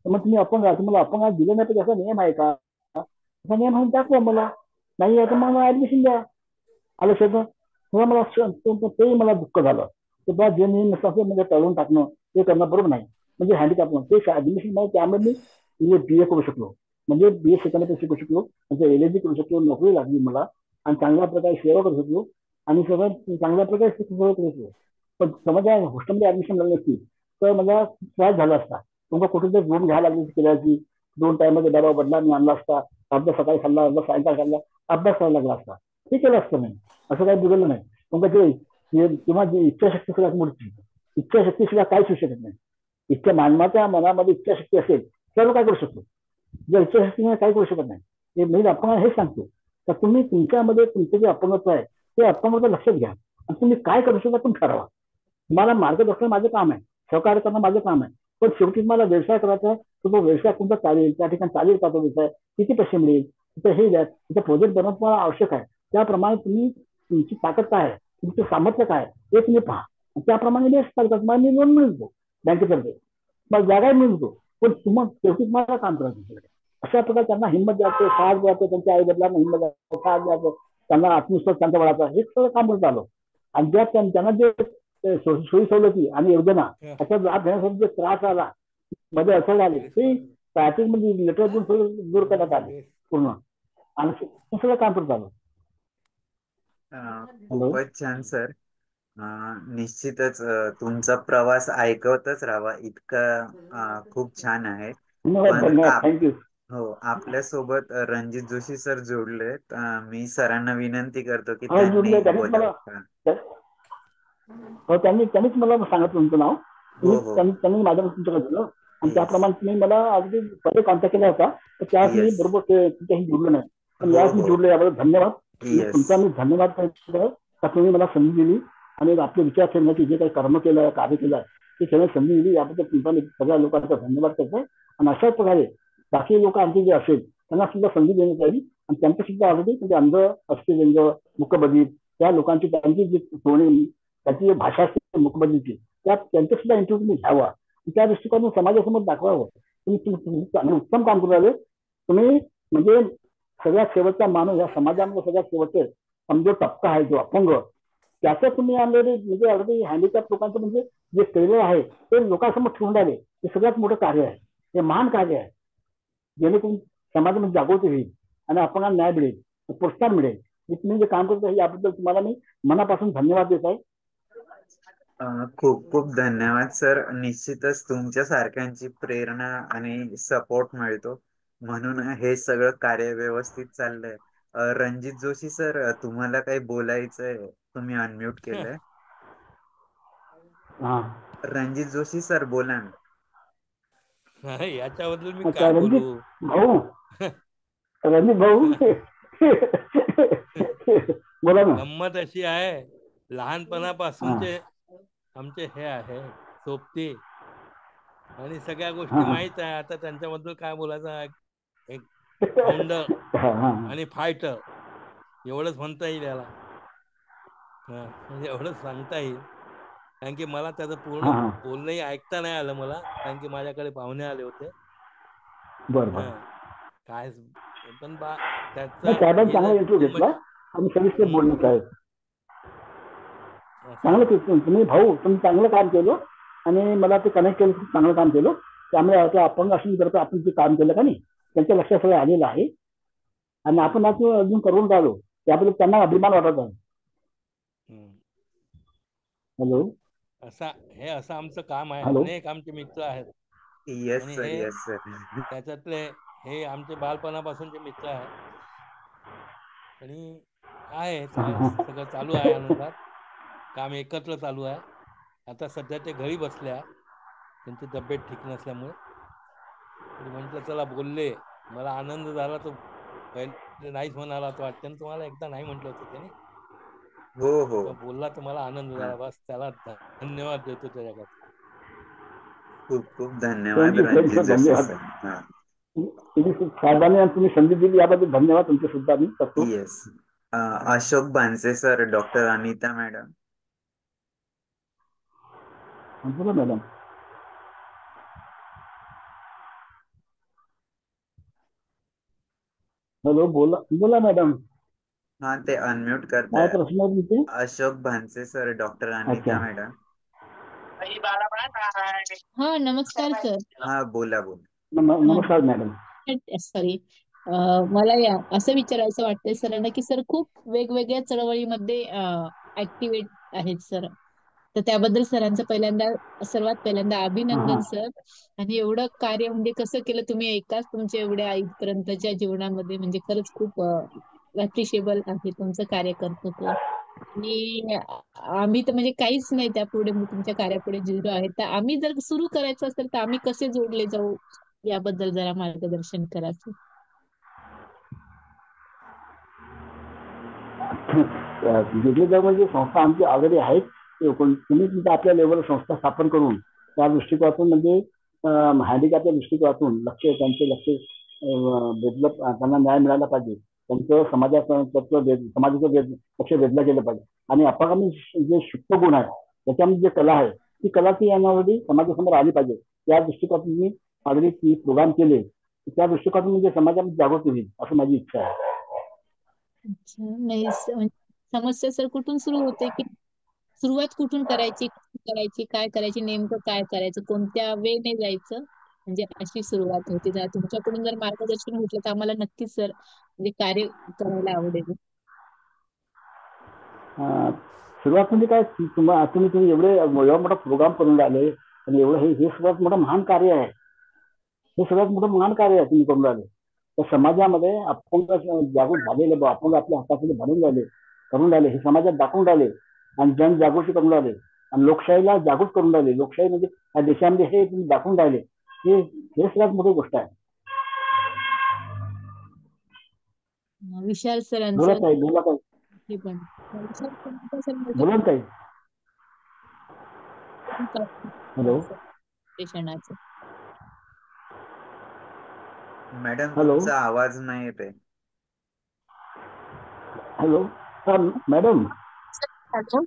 मग तुम्ही अपंग आहात तुम्हाला अपंग दिलं नाही पाहिजे असा नियम आहे का. असा नियम म्हणून दाखवा मला. नाही आहे तर मला ऍडमिशन द्या. आलं शेतं थोडं मला तेही मला दुःख झालं. तर बा जे नियम नसतं म्हणजे टळून टाकणं ते करणं बरोबर नाही. म्हणजे हँडिकॅप ते ऍडमिशन नाही त्यामुळे मी बी ए करू शकलो. म्हणजे बी ए शिकायला शिकू शकलो. म्हणजे एल करू शकलो. नोकरी लागली मला आणि चांगल्या प्रकारे सेवा करू शकलो आणि सगळं चांगल्या प्रकारे करू शकलो. पण समजा हॉस्टेलमध्ये ऍडमिशन झाली नसती तर मला त्रास झाला असता. तुम्हाला कुठेतरी रूम घ्यायला लागली केल्याची 2 टाइममध्ये डबा बदला मी आणला असता. अर्धा सकाळी खाल्ला अर्धा सायंकाळी खाल्ला अभ्यास करायला लागला असता. ते केलं असतं नाही. असं काही बिघडलं नाही. मग ते किंवा जी इच्छाशक्ती सुद्धा मूर्ती इच्छाशक्ती सुद्धा काहीच होऊ शकत नाही. इतक्या मानवाच्या मनामध्ये इच्छाशक्ती असेल सर्व काय करू शकतो. जर इच्छाशक्तीने काही करू शकत नाही. हे मी आपण हेच सांगतो तर तुम्ही तुमच्यामध्ये तुमचं जे अपंगत्व आहे ते अपंगत्व लक्षात घ्या आणि तुम्ही काय करू शकता तुम्ही ठरवा. तुम्हाला मार्गदर्शन माझं काम आहे. सहकार्य करणं माझं काम आहे. पण शेवटी तुम्हाला व्यवसाय करायचा तर तो व्यवसाय तुमचा चालेल त्या ठिकाणी चालेल का तो व्यवसाय किती पैसे मिळेल तिथं हे द्या तिथं प्रोजेक्ट बनवणं तुम्हाला आवश्यक आहे. त्याप्रमाणे तुम्ही तुमची ताकद काय आहे तुमचं सामर्थ्य काय हे तुम्ही पहा. त्याप्रमाणे बेस्ट करतात मला मी लोन मिळतो बँकेतर्फे मला जागा मिळतो. पण तुम्हाला शेवटी तुम्हाला काम करायचं. अशा प्रकारे त्यांना हिंमत द्यायचं साथ द्यायचं त्यांच्या आई वडिलांना हिंमत द्यायचं साथ द्यायचं त्यांना आत्मविश्वास त्यांचा वाढायचा हे सगळं काम करत आलो. आणि ज्या त्यांना जे सोयी सवलती आणि योजना त्याचा लाभ घेण्यासाठी जे त्रास आला मध्ये अडचण आली ते स्टार्टिंग मध्ये लेटर देऊन दूर करण्यात आले पूर्ण आणि सगळं काम करत आलो. हॅलो खूपच छान सर. निश्चितच तुमचा प्रवास ऐकवतच राहावा इतका खूप छान आहे. धन्यवाद पण धन्यवाद थँक्यू. हो आपल्यासोबत रणजित जोशी सर जोडलेत. मी सरांना विनंती करतो की हा त्यांनी जुडले त्यांनीच मला बोलावं. हो त्यांनीच मला सांगितलं तुमचं नाव. हो हो त्यांनी माझ्याकडे तुमच्याकडे दिलं आणि येस त्याप्रमाणे तुम्ही मला अगदी पहिले कॉन्टॅक्ट केला होता तर त्यावेळेस मी येस बरोबर तुमच्याशी जोडलो नाही. पण हो यावेळेस मी हो जोडलो याबद्दल धन्यवाद. येस तुमचा मी धन्यवाद करतो का तुम्ही मला संधी दिली आणि आपले विचार ठेवण्याची जे काही कर्म केलं आहे कार्य केलं आहे ते ठेवण्याची संधी दिली याबद्दल तुमचा मी सगळ्या लोकांचा धन्यवाद करतो. आणि अशाच प्रकारे बाकी लोक आणखी जे असेल त्यांना सुद्धा संधी देण्यात यावी आणि त्यांचं सुद्धा ऑलरेडी म्हणजे अंध अस्थिव्यंग मुकबधीर त्या लोकांची त्यांची जी टोणी त्याची जी भाषा असते मुकबधीरची त्यात त्यांचं सुद्धा इंटरव्ह्यू तुम्ही घ्यावा त्या दृष्टिकोनातून समाजासमोर दाखवावं. तुम्ही उत्तम काम करू राहिले. तुम्ही म्हणजे सगळ्यात शेवटचा माणूस या समाजामध्ये सगळ्यात शेवटचे जो टप्पा आहे जो अपंग त्याचं तुम्ही ऑलरेडी म्हणजे ऑलरेडी हँडिकॅप लोकांचं म्हणजे जे केलेलं आहे ते लोकांसमोर ठेवून राहिले हे सगळ्यात मोठं कार्य आहे. हे महान कार्य आहे. जेणेकरून समाजामध्ये जागृती होईल आणि अपंगांना न्याय मिळेल प्रोत्साहन मिळेल. तुम्ही जे काम करत आहे याबद्दल तुम्हाला मी मनापासून धन्यवाद देत आहे. खूप खूप धन्यवाद सर. निश्चितच तुमच्या सारख्यांची प्रेरणा आणि सपोर्ट मिळतो म्हणून हे सगळं कार्य व्यवस्थित चाललंय. रणजित जोशी सर तुम्हाला काही बोलायचंय तुम्ही अनम्यूट केलंय. हा रणजित जोशी सर बोला ना. याच्याबद्दल मी अच्छा काय बोलू. रणजित भाऊ रणजित भाऊ बोला ना. गंमत अशी आहे हा लहानपणापासूनचे आमचे हे आहे सोबती आणि सगळ्या गोष्टी हा माहित आहे. आता त्यांच्याबद्दल काय बोलायचं. एक फाउंडर हा हा आणि फायटर एवढंच म्हणता येईल याला. म्हणजे एवढंच सांगता येईल कारण की मला त्याचं पूर्ण हा बोलणंही ऐकता नाही आलं मला कारण की माझ्याकडे पाहुणे आले होते. बरं बरं. काय पण त्याचा साहेबांनी हे चांगला जर इंटरव्ह्यू घेतला आणि सविस्तर बोलणं आहे. चांगलं तुम्ही भाऊ तुम्ही चांगलं काम केलं आणि मला ते कनेक्ट केलं चांगलं काम केलं. त्यामुळे आता अपंग असून करता आपण जे काम केलं का नाही त्यांच्या लक्षात सगळं आलेलं आहे आणि आपण आज अजून करून राहिलो त्याबद्दल त्यांना अभिमान वाटत आहे. हॅलो हे असं आमचं काम आहे. हॅलो अनेक आमचे मित्र आहेत येस आणि सर हे येस सर. त्याच्यातले हे आमचे बालपणापासूनचे मित्र आहेत आणि आहे सगळं चालू आहे अनुसार काम एकत्र चालू आहे. आता सध्या ते घरी बसल्या त्यांची तब्येत ठीक नसल्यामुळे तरी म्हटलं चला बोलले, मला आनंद झाला. तो पहिले नाहीच म्हणाला तो वाटतं ना तुम्हाला, एकदा नाही म्हटलं होतं त्याने. हो हो. तो बोलला तर मला आनंद हा. झाला. बस त्याला धन्यवाद देतो त्याच्याकडे. खूप खूप धन्यवाद थँक्यू रणजित जोशी धन्यवाद. सर. हा. तुम्ही साहेबांनी आणि तुम्ही संधी दिली याबद्दल धन्यवाद तुमचे सुद्धा मी करतो. Yes. Ashok Bhanse sir, doctor Anita madam. बोला मॅडम. हॅलो, बोला बोला मॅडम. हा, ते अनम्यूट काय करताय. प्रश्न आहे तुमचे? अशोक भानसे सर, डॉक्टर अच्छा. अनिता मॅडम. हा, नमस्कार सर. हा, बोला बोला. नमस्कार मॅडम. सॉरी. मला असं विचारायचं वाटतंय सरांना की सर खूप वेगवेगळ्या चळवळीमध्ये ऍक्टिव्हेट आहेत सर. तर त्याबद्दल सरांचं सर्वात पहिल्यांदा अभिनंदन सर. आणि एवढं कार्य म्हणजे कसं केलं तुम्ही एकाच तुमच्या एवढ्या आईपर्यंतच्या जीवनामध्ये, म्हणजे खरंच खूप अप्रिशिएबल आहे तुमचं कार्य कर्तृत्व. आणि आम्ही तर म्हणजे काहीच नाही त्यापुढे, तुमच्या कार्यापुढे झिरो आहे. तर आम्ही जर सुरू करायचं असेल तर आम्ही कसे जोडले जाऊ, याबद्दल जरा मार्गदर्शन करा सर. वेगवेगळ्या म्हणजे संस्था आमची ऑलरेडी आहेत. तुम्ही तुमच्या आपल्या लेवल संस्था स्थापन करून त्या दृष्टिकोनातून म्हणजे हँडिकॅपच्या दृष्टिकोनातून त्यांचे लक्ष वेधलं, त्यांना न्याय मिळाला पाहिजे. त्यांचं समाजाचं लक्ष वेधलं गेलं पाहिजे. आणि अपगामी जे शिक्त गुण आहे, त्याच्यामध्ये जे कला आहे, ती कला ती ऑलरेडी समाजासमोर आली पाहिजे. त्या दृष्टिकोनातून मी ऑलरेडी ती प्रोग्राम केले. त्या दृष्टिकोनातून म्हणजे समाजामध्ये जागृती होईल असं माझी इच्छा आहे. अच्छा, नाही समस्या सर कुठून सुरू होते, की सुरुवात कुठून करायची, काय करायची, नेमकं काय करायचं, कोणत्या वेने जायचं, म्हणजे अशी सुरुवात होती. जर तुमच्याकडून जर मार्गदर्शन भेटलं तर आम्हाला नक्कीच सर म्हणजे कार्य करायला आवडेल. सुरुवात म्हणजे काय, तुम्ही एवढे एवढा मोठा प्रोग्राम करून राहिले आणि एवढं हे सर्वात मोठं महान कार्य आहे. हे सर्वात मोठं महान कार्य आहे तुम्ही करून राहिले. तर समाजामध्ये अपंग जागृत झालेले, अपंग आपल्या हाताखाली बनून राहिले, करून राहिले, हे समाजात दाखवून राहिले आणि जनजागृती करून राहिले आणि लोकशाहीला जागृत करून राहिले. लोकशाही म्हणजे या देशामध्ये हे तुम्ही दाखवून राहिले, हे सर्वात मोठी गोष्ट आहे. विशाल बोला सरांचं ताई, बोला ताई, हे पण विशाल सरांचं सर बोला ताई. हॅलो शिक्षणाचं. मॅडम, हॅलो तुमचा आवाज नाही येत आहे. Hello madam. हॅलो.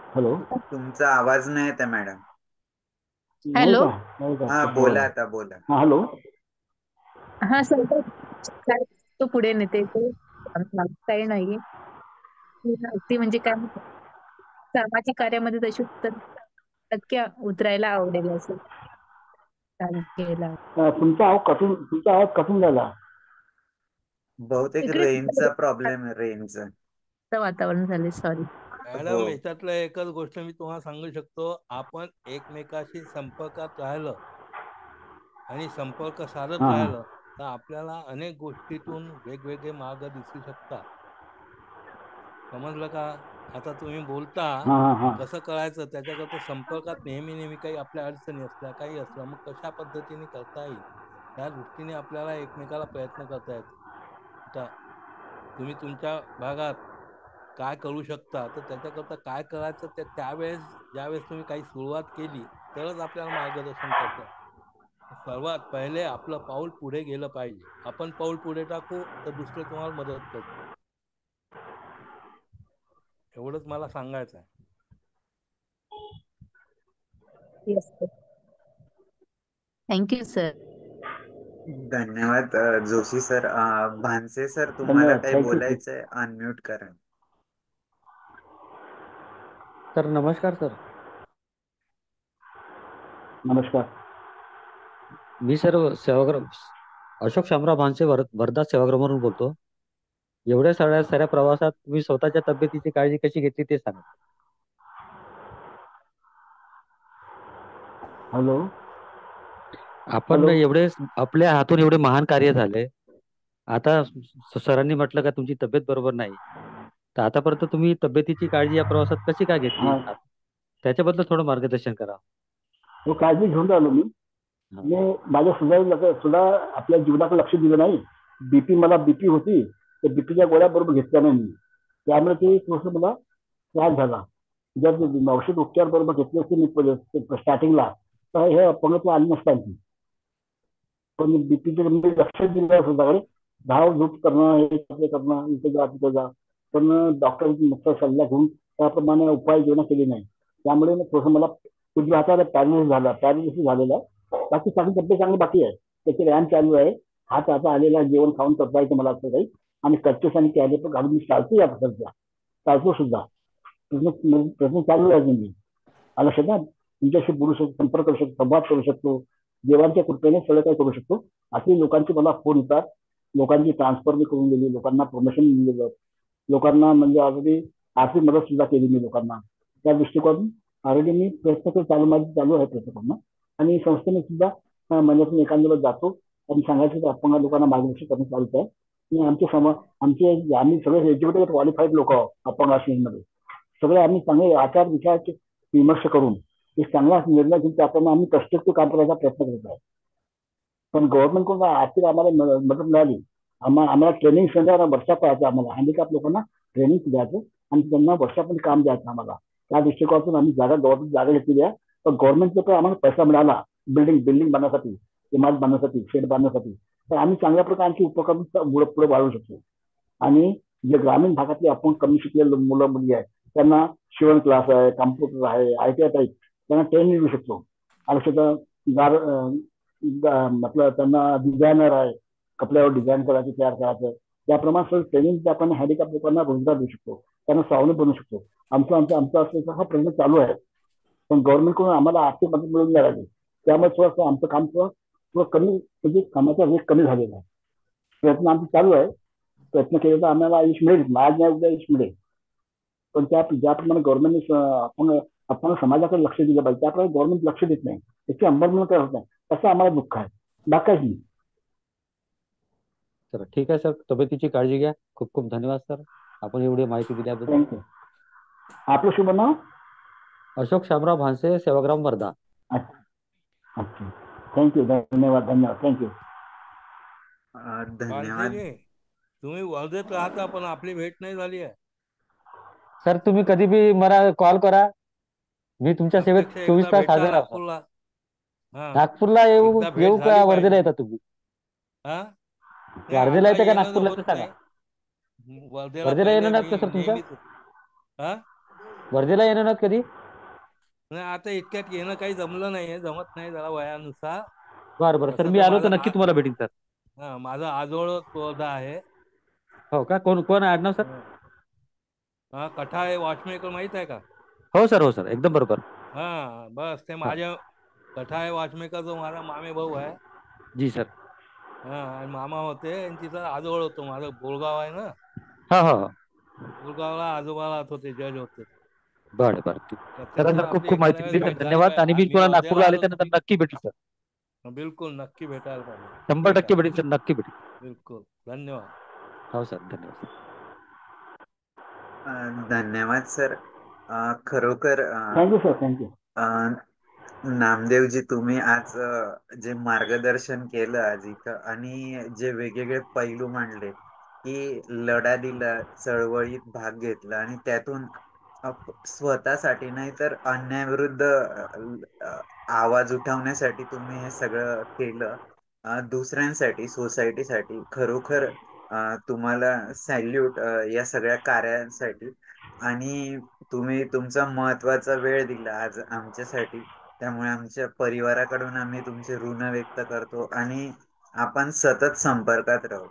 हॅलो. तुमचा आवाज नाही येत आहे मॅडम. नाही हॅलो. का? नाही का? हा, बोला आता, बोला. हा, हॅलो. हा सर, तो पुढे नेते ते काही नाहीये. ती म्हणजे काय म्हणतात, सामाजिक कार्यामध्ये तशी नक्की उतरायला आवडेल असं घ्यायला. तुमचा आवाज कटून झाला. बहुतेक इकडे रेंजचा प्रॉब्लेम आहे, रेंजचा. वातावरण झाले, सॉरी. हो. मॅडम, याच्यातलं एकच गोष्ट मी तुम्हाला सांगू शकतो. आपण एकमेकाशी संपर्कात राहिलं आणि संपर्क साधत हा हा राहिलं तर आपल्याला अनेक गोष्टीतून वेगवेगळे मार्ग दिसू शकतात. समजलं का? आता तुम्ही बोलता हा हा हा कसं कळायचं, त्याच्याकरता संपर्कात नेहमी नेहमी काही आपल्या अडचणी असल्या, काही असलं, मग कशा पद्धतीने करता येईल त्या दृष्टीने आपल्याला एकमेकाला प्रयत्न करता येतो. आता तुम्ही तुमच्या भागात काय करू शकता, तर त्याच्याकरता काय करायचं ते त्यावेळेस ज्यावेळेस तुम्ही काही सुरुवात केली तरच आपल्याला मार्गदर्शन करता येईल. सर्वात पहिले आपलं पाऊल पुढे गेलं पाहिजे. आपण पाऊल पुढे टाकू तर दुसरे तुम्हाला मदत करतील. एवढंच मला सांगायचं आहे. Yes sir. Thank you sir. धन्यवाद जोशी सर. भानसे सर, तुम्हाला धन्यवाद. काही थँक्यू. बोलायचंय? अनम्यूट करा. सर नमस्कार सर. नमस्कार. मी सर सेवाग्राम अशोक शामराव भानसे वर्धा सेवाग्रामवरून बोलतो. एवढ्या साऱ्या प्रवासात तुम्ही स्वतःच्या तब्येतीची काळजी कशी घेतली ते सांगा. हॅलो. आपण हॅलो. एवढे आपल्या हातून एवढे महान कार्य झाले. आता सरांनी म्हटलं का तुमची तब्येत बरोबर नाही, तर आतापर्यंत तुम्ही तब्येतीची काळजी या प्रवासात कशी काय घेतली, हा, त्याच्याबद्दल थोडं मार्गदर्शन करा. काळजी घेऊन राहिलो मी. हा. मी माझ्या सुद्धा आपल्या जीवनाकडे लक्ष दिलं नाही. मला बीपी होती, तर बीपीच्या गोळ्या बरोबर घेतल्या नाही मी. त्यामुळे ते थोडस मला त्रास झाला. जर औषध उपचार बरोबर घेतले असते मी स्टार्टिंगला, तर हे अपंगत्व आली नसताना. पण बीपीचे मी लक्ष दिलं स्वतःकडे. धाव झोप करणं, हे करणं, इथे जा तिथे जा. पण डॉक्टरचा सल्ला घेऊन त्याप्रमाणे उपाययोजना केली नाही. त्यामुळे थोडस मला उजव्या हाताला पॅरालिसिस झालेला आहे. बाकी चांगली तब्येत चांगली बाकी आहे. त्याची रॅम चालू आहे. हात आता आलेला जेवण खाऊन करता येतं मला असं काही. आणि कच्चेस आणि कॅलेपर घालून मी चालतो या सध्या. चालतो सुद्धा. प्रश्न चालू आहे अजून मी. आला ना, तुमच्याशी बोलू शकतो, संपर्क करू शकतो, संवाद करू शकतो. देवांच्या कृपेने सगळं काही करू शकतो. असे लोकांचे मला फोन येतात. लोकांची ट्रान्सफर मी करून दिली, लोकांना प्रमोशन दिलेलं, लोकांना म्हणजे ऑलरेडी आर्थिक मदत सुद्धा केली मी लोकांना. त्या दृष्टिकोनातून ऑलरेडी मी प्रयत्न चालू आहे प्रयत्न करणं. आणि संस्थेने सुद्धा महिन्यातून एखाद्याला जातो आणि सांगायचं की अपंग लोकांना मार्गदर्शन करण्यात चालत आहे. आणि आम्ही सगळे एज्युकेटेड क्वालिफाईड लोक आहोत अपंग मध्ये. सगळे आम्ही चांगले आचार विचाराचे विमर्श करून एक चांगला निर्णय घेऊन त्याप्रमाणे आम्ही कष्टोक्त काम करायचा प्रयत्न करत आहे. पण गव्हर्नमेंट कडून आर्थिक आम्हाला मदत मिळाली. आम्हाला ट्रेनिंग सेंटर वर्षात पाहायचं, आम्हाला हँडिकॅप लोकांना ट्रेनिंग द्यायचं आणि त्यांना वर्षामध्ये काम द्यायचं आम्हाला. त्या दृष्टिकोनातून आम्ही गव्हर्नमेंट जागा घेतलेली आहे. पण गव्हर्नमेंटचा पण आम्हाला पैसा मिळाला बिल्डिंग बांधण्यासाठी, इमारत बांधण्यासाठी, शेड बांधण्यासाठी. तर आम्ही चांगल्या प्रकारची उपक्रम पुढे वाढवू शकतो. आणि जे ग्रामीण भागातले आपण कमी शिकलेले मुलं मुली आहेत, त्यांना शिवण क्लास आहे, कॉम्प्युटर आहे, आयटीआय टाईप त्यांना ट्रेनिंग देऊ शकतो. आणि सुद्धा म्हटलं त्यांना डिझायनर आहे, कपड्यावर डिझाईन करायचं, तयार करायचं. त्याप्रमाणे सगळं ट्रेनिंग आपण हँडिकॅप लोकांना रोजगार देऊ शकतो, त्यांना स्वावलंबी बनवू शकतो. आमचा असल्याचा हा प्रयत्न चालू आहे. पण गव्हर्नमेंटकडून आम्हाला आर्थिक मदत मिळून नाही राहिली. त्यामुळे थोडंसं आमचं काम थोडं कमी, म्हणजे कामाचा वेग कमी झालेला आहे. प्रयत्न आमचे चालू आहे. प्रयत्न केले तर आम्हाला यश मिळेल, आज नाही उद्या यश मिळेल. पण ज्याप्रमाणे गव्हर्नमेंटने आपण समाजाकडे लक्ष दिलं पाहिजे, त्याप्रमाणे गव्हर्नमेंट लक्ष देत नाही, त्याची अंमलबजावणी होत नाही. असं आम्हाला दुःख आहे, बाकी नाही. सर ठीक आहे सर, तब्येतीची काळजी घ्या. खूप खूप धन्यवाद सर, आपण एवढी माहिती दिल्याबद्दल. थँक्यू. आपलं शुभ नाव? अशोक शामराव भानसे, सेवाग्राम वर्धा. अच्छा अच्छा, थँक्यू, धन्यवाद धन्यवाद, थँक्यू. धन्यवाद. भानसेजी, तुम्ही वर्धेत राहता पण आपली भेट नाही झाली आहे. सर तुम्ही कधी बी मला कॉल करा, मी तुमच्या सेवेत प्रत्यक्ष 24 एकदा तास भेटा हजर आहे सर. नागपूरला. हा, नागपूरला येऊ एकदा भेट येऊ झाली का वर्धेला पाहिजे. येता तुम्ही? हा, नाही वर्धेला आता येतं का येणं तर नागपूरला होत येतं सांगा. नाही. वर्धेला वर्धेला पहिले येणार नाहीत मी का सर तुमचं? नेहमीच. हा, वर्धेला येणार नाहीत कधी? नाही आता इतक्यात येणं काही जमलं नाहीये, जमत नाही जरा वयानुसार. बरं बरं सर, तसं मी तर आलो तर माझा नक्की तुम्हाला भेटीन सर. माझा आजोळ वर्धा आहे. हो का? कोण कोण आहे आडनाव सर? हा, कठाळे वॉचमेकर माहित आहे का? हो सर एकदम बरोबर. हा, बस ते हा, माझ्या कठाळे वॉचमेकर जो माझा मामे भाऊ आहे. जी सर. हा, आणि मामा होते आणि तिथं आजोळ होतो. माझं बोळगाव आहे ना, हो. बोळगावला आजोबा राहत होते, जज होते. बरं बरं ठीक. तर चला त्यामुळे सर, खूप आपली खूप एखाद्या माहिती वेळेस दिली सर, भेट झाली धन्यवाद. आणि पाहिजे. मी मी तुम्हाला वर्धेला नागपूरला आले आलो तर त्यानंतर नक्की भेटेल सर. बिलकुल नक्की भेटायला पाहिजे. 100% ठीक आहे, भेटेल सर, नक्की भेटेल. बिलकुल, धन्यवाद. हो सर, धन्यवाद सर. धन्यवाद सर. खरोखर थँक्यू सर, थँक्यू. नामदेवजी, तुम्ही आज जे मार्गदर्शन केलं आज इथं आणि जे वेगवेगळे पैलू मांडले, की लढा दिला, चळवळीत भाग घेतला आणि त्यातून स्वतःसाठी नाही तर अन्यायाविरुद्ध आवाज उठवण्यासाठी तुम्ही हे सगळं केलं. दुसऱ्यांसाठी, सोसायटीसाठी खरोखर तुम्हाला सॅल्यूट या सगळ्या कार्यांसाठी. आणि तुम्ही तुमचा महत्वाचा वेळ दिला आज आमच्यासाठी, त्यामुळे आमच्या परिवाराकडून आम्ही तुमचे ऋण व्यक्त करतो आणि आपण सतत संपर्कात राहू.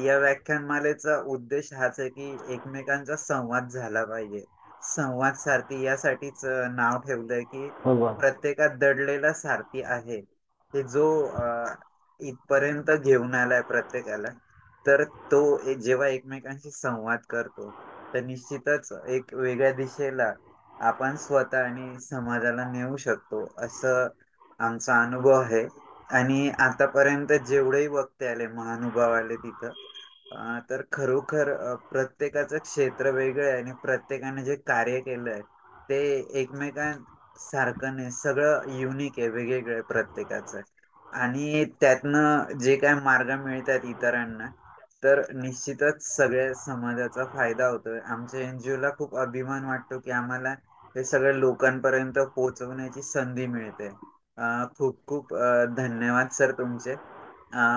या व्याख्यानमालेचा उद्देश हाच आहे की एकमेकांचा संवाद झाला पाहिजे. संवाद सारथी यासाठीच नाव ठेवलंय की हो. प्रत्येकात दडलेला सारथी आहे, की जो इथपर्यंत घेऊन आलाय प्रत्येकाला. तर तो जेव्हा एकमेकांशी संवाद करतो, तर निश्चितच एक वेगळ्या दिशेला आपण स्वतः आणि समाजाला नेऊ शकतो, असं आमचा अनुभव आहे. आणि आतापर्यंत जेवढेही वक्ते आले, महानुभाव आले तिथं, तर खरोखर प्रत्येकाचं क्षेत्र वेगळं आहे आणि प्रत्येकाने जे कार्य केलंय ते एकमेकां सारखं नाही, सगळं युनिक आहे, वेगवेगळं आहे प्रत्येकाचं. आणि त्यातनं जे काय मार्ग मिळतात इतरांना, तर निश्चितच सगळ्या समाजाचा फायदा होतोय. आमच्या एनजीओ ला खूप अभिमान वाटतो की आम्हाला हे सगळं लोकांपर्यंत पोहोचवण्याची संधी मिळते. खूप खूप धन्यवाद सर तुमचे.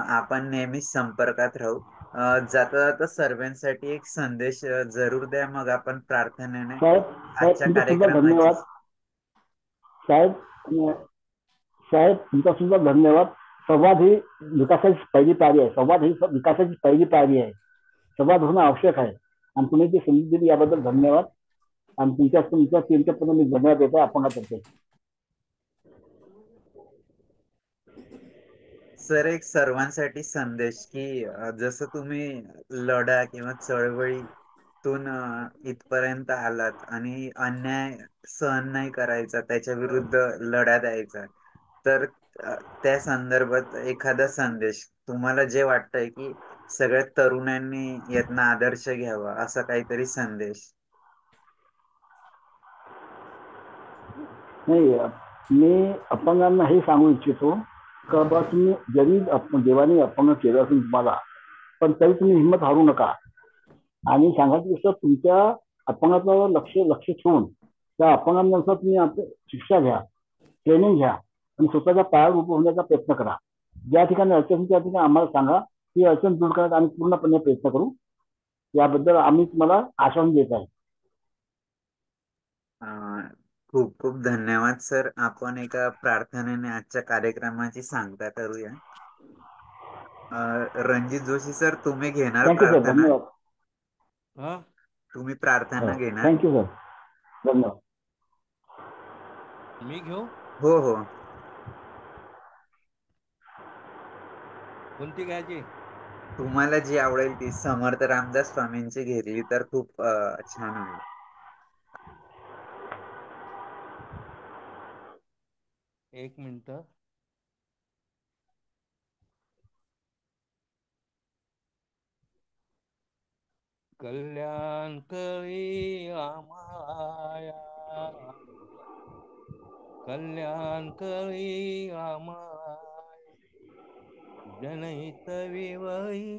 आपण नेहमीच संपर्कात राहू. जाता जाता सर्वांसाठी एक संदेश जरूर द्या, मग आपण प्रार्थनेने साहेब साहेब आजच्या तुमचा सुद्धा कार्यक्रमाची. धन्यवाद. साहेब साहेब तुमचा सुद्धा धन्यवाद. संवाद ही विकासाची पहिली पायरी आहे. संवाद ही विकासाची पहिली पायरी आहे. संवाद होणं आवश्यक आहे. आणि तुम्ही जी संधी दिली याबद्दल धन्यवाद. आणि तुमच्या टीमच्या पुढे मी धन्यवाद देतो अपंगातर्फे. सर, एक सर्वांसाठी संदेश की जसं तुम्ही लढा किंवा चळवळीतून इथपर्यंत आलात आणि अन्याय सहन नाही करायचा, त्याच्या विरुद्ध लढा द्यायचा, तर अ, त्या संदर्भात एखादा संदेश तुम्हाला जे वाटतंय की सगळ्या तरुणांनी यातनं आदर्श घ्यावा, असा काहीतरी संदेश. नाही, मी अपंगांना हे सांगू इच्छितो का बा तुम्ही जरी देवाने अपंग केलं असेल तुम्हाला, पण तरी तुम्ही हिंमत हारू नका. आणि सांगायची गोष्ट, तुमच्या अपंगाचं लक्ष लक्ष ठेवून त्या अपंगांनुसार तुम्ही शिक्षा घ्या, ट्रेनिंग घ्या आणि स्वतःच्या पायावर उभं होण्याचा प्रयत्न करा. ज्या ठिकाणी अडचण त्या ठिकाणी आम्हाला सांगा, ती अडचण दूर करण्याचा आम्ही पूर्णपणे प्रयत्न करू. याबद्दल आम्ही तुम्हाला आश्वासन देत आहे. खूप खूप धन्यवाद सर. आपण एका प्रार्थनेने आजच्या कार्यक्रमाची सांगता करूया. रणजित जोशी सर, तुम्ही घेणार थँक्यू सर, प्रार्थना? धन्यवाद. हा, तुम्ही प्रार्थना घेणार? थँक्यू सर, धन्यवाद. मी घेऊ? हो हो. कोणती घ्यायची? तुम्हाला जी आवडेल ती. समर्थ रामदास स्वामींची घेतली तर खूप छान होईल. एक मिनिट. कल्याण करी आमाया, कल्याण करी आमाया, जनहित विवळी,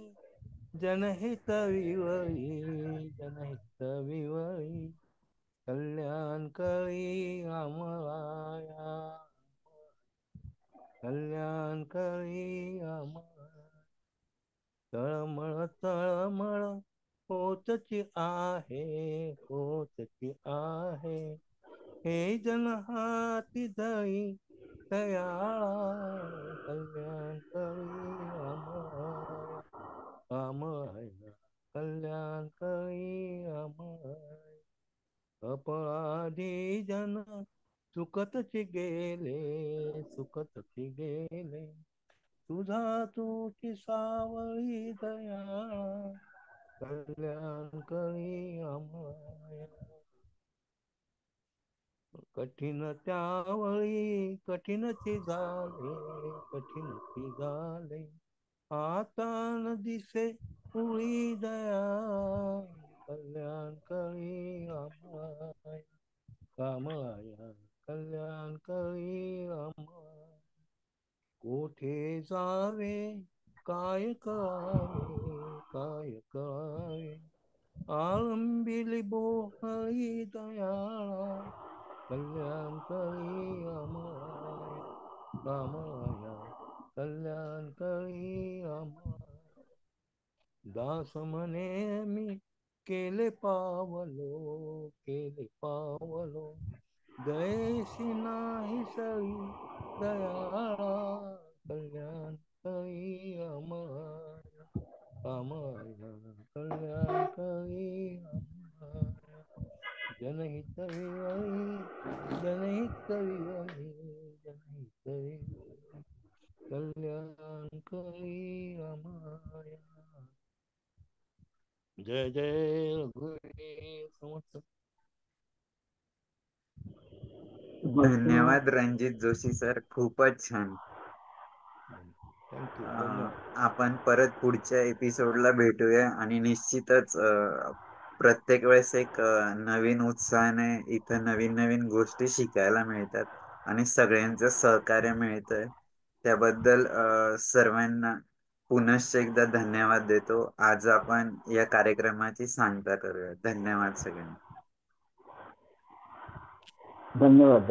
जनहित विवळी, जनहित विवळी, कल्याण करी आमाया, कल्याण करी आमाया. तळमळ तळमळ होतची आहे, होतची आहे, हे जन हाती धरी दयाळा, कल्याण करी आमाया, आमाया, कल्याण करी आमाया. अपराधी जन चुकतची गेले, चुकतची गेले, तुझा तुझी सावळी दयाळा, कल्याण करी आमाया. कठीण त्यावळी कठीणची झाले, कठीणची झाले, आता न दिसे उळी दया, कल्याण करी आमाया, कामाया, कल्याण करी आमाया. कोठे जावे काय कळावे, काय कळावे, आळंबिली बोहळी दयाळा, कल्याण करी आमाया, कामाया, कल्याण करी आमाया. दास म्हणे मी केले पावलो, केले पावलो, दयेशी नाही सळी दयाळा, कल्याण करी आमाया, आमाया, कल्याण करी आमाया. जनहित विवळी, जनहित विवळी, जनहित विवळी, कल्याण करी आमाया. जय जय रघुवीर समर्थ. धन्यवाद रणजित जोशी सर, खूपच छान. थँक्यू, अ, धन्यवाद. आपण परत पुढच्या एपिसोडला भेटूया आणि निश्चितच प्रत्येक वेळेस एक नवीन उत्साहाने इथं नवीन नवीन गोष्टी शिकायला मिळतात आणि सगळ्यांचं सहकार्य मिळतंय. त्याबद्दल सर्वांना पुनश्च एकदा धन्यवाद देतो. आज आपण या कार्यक्रमाची सांगता करूया. धन्यवाद सगळ्यांना. धन्यवाद.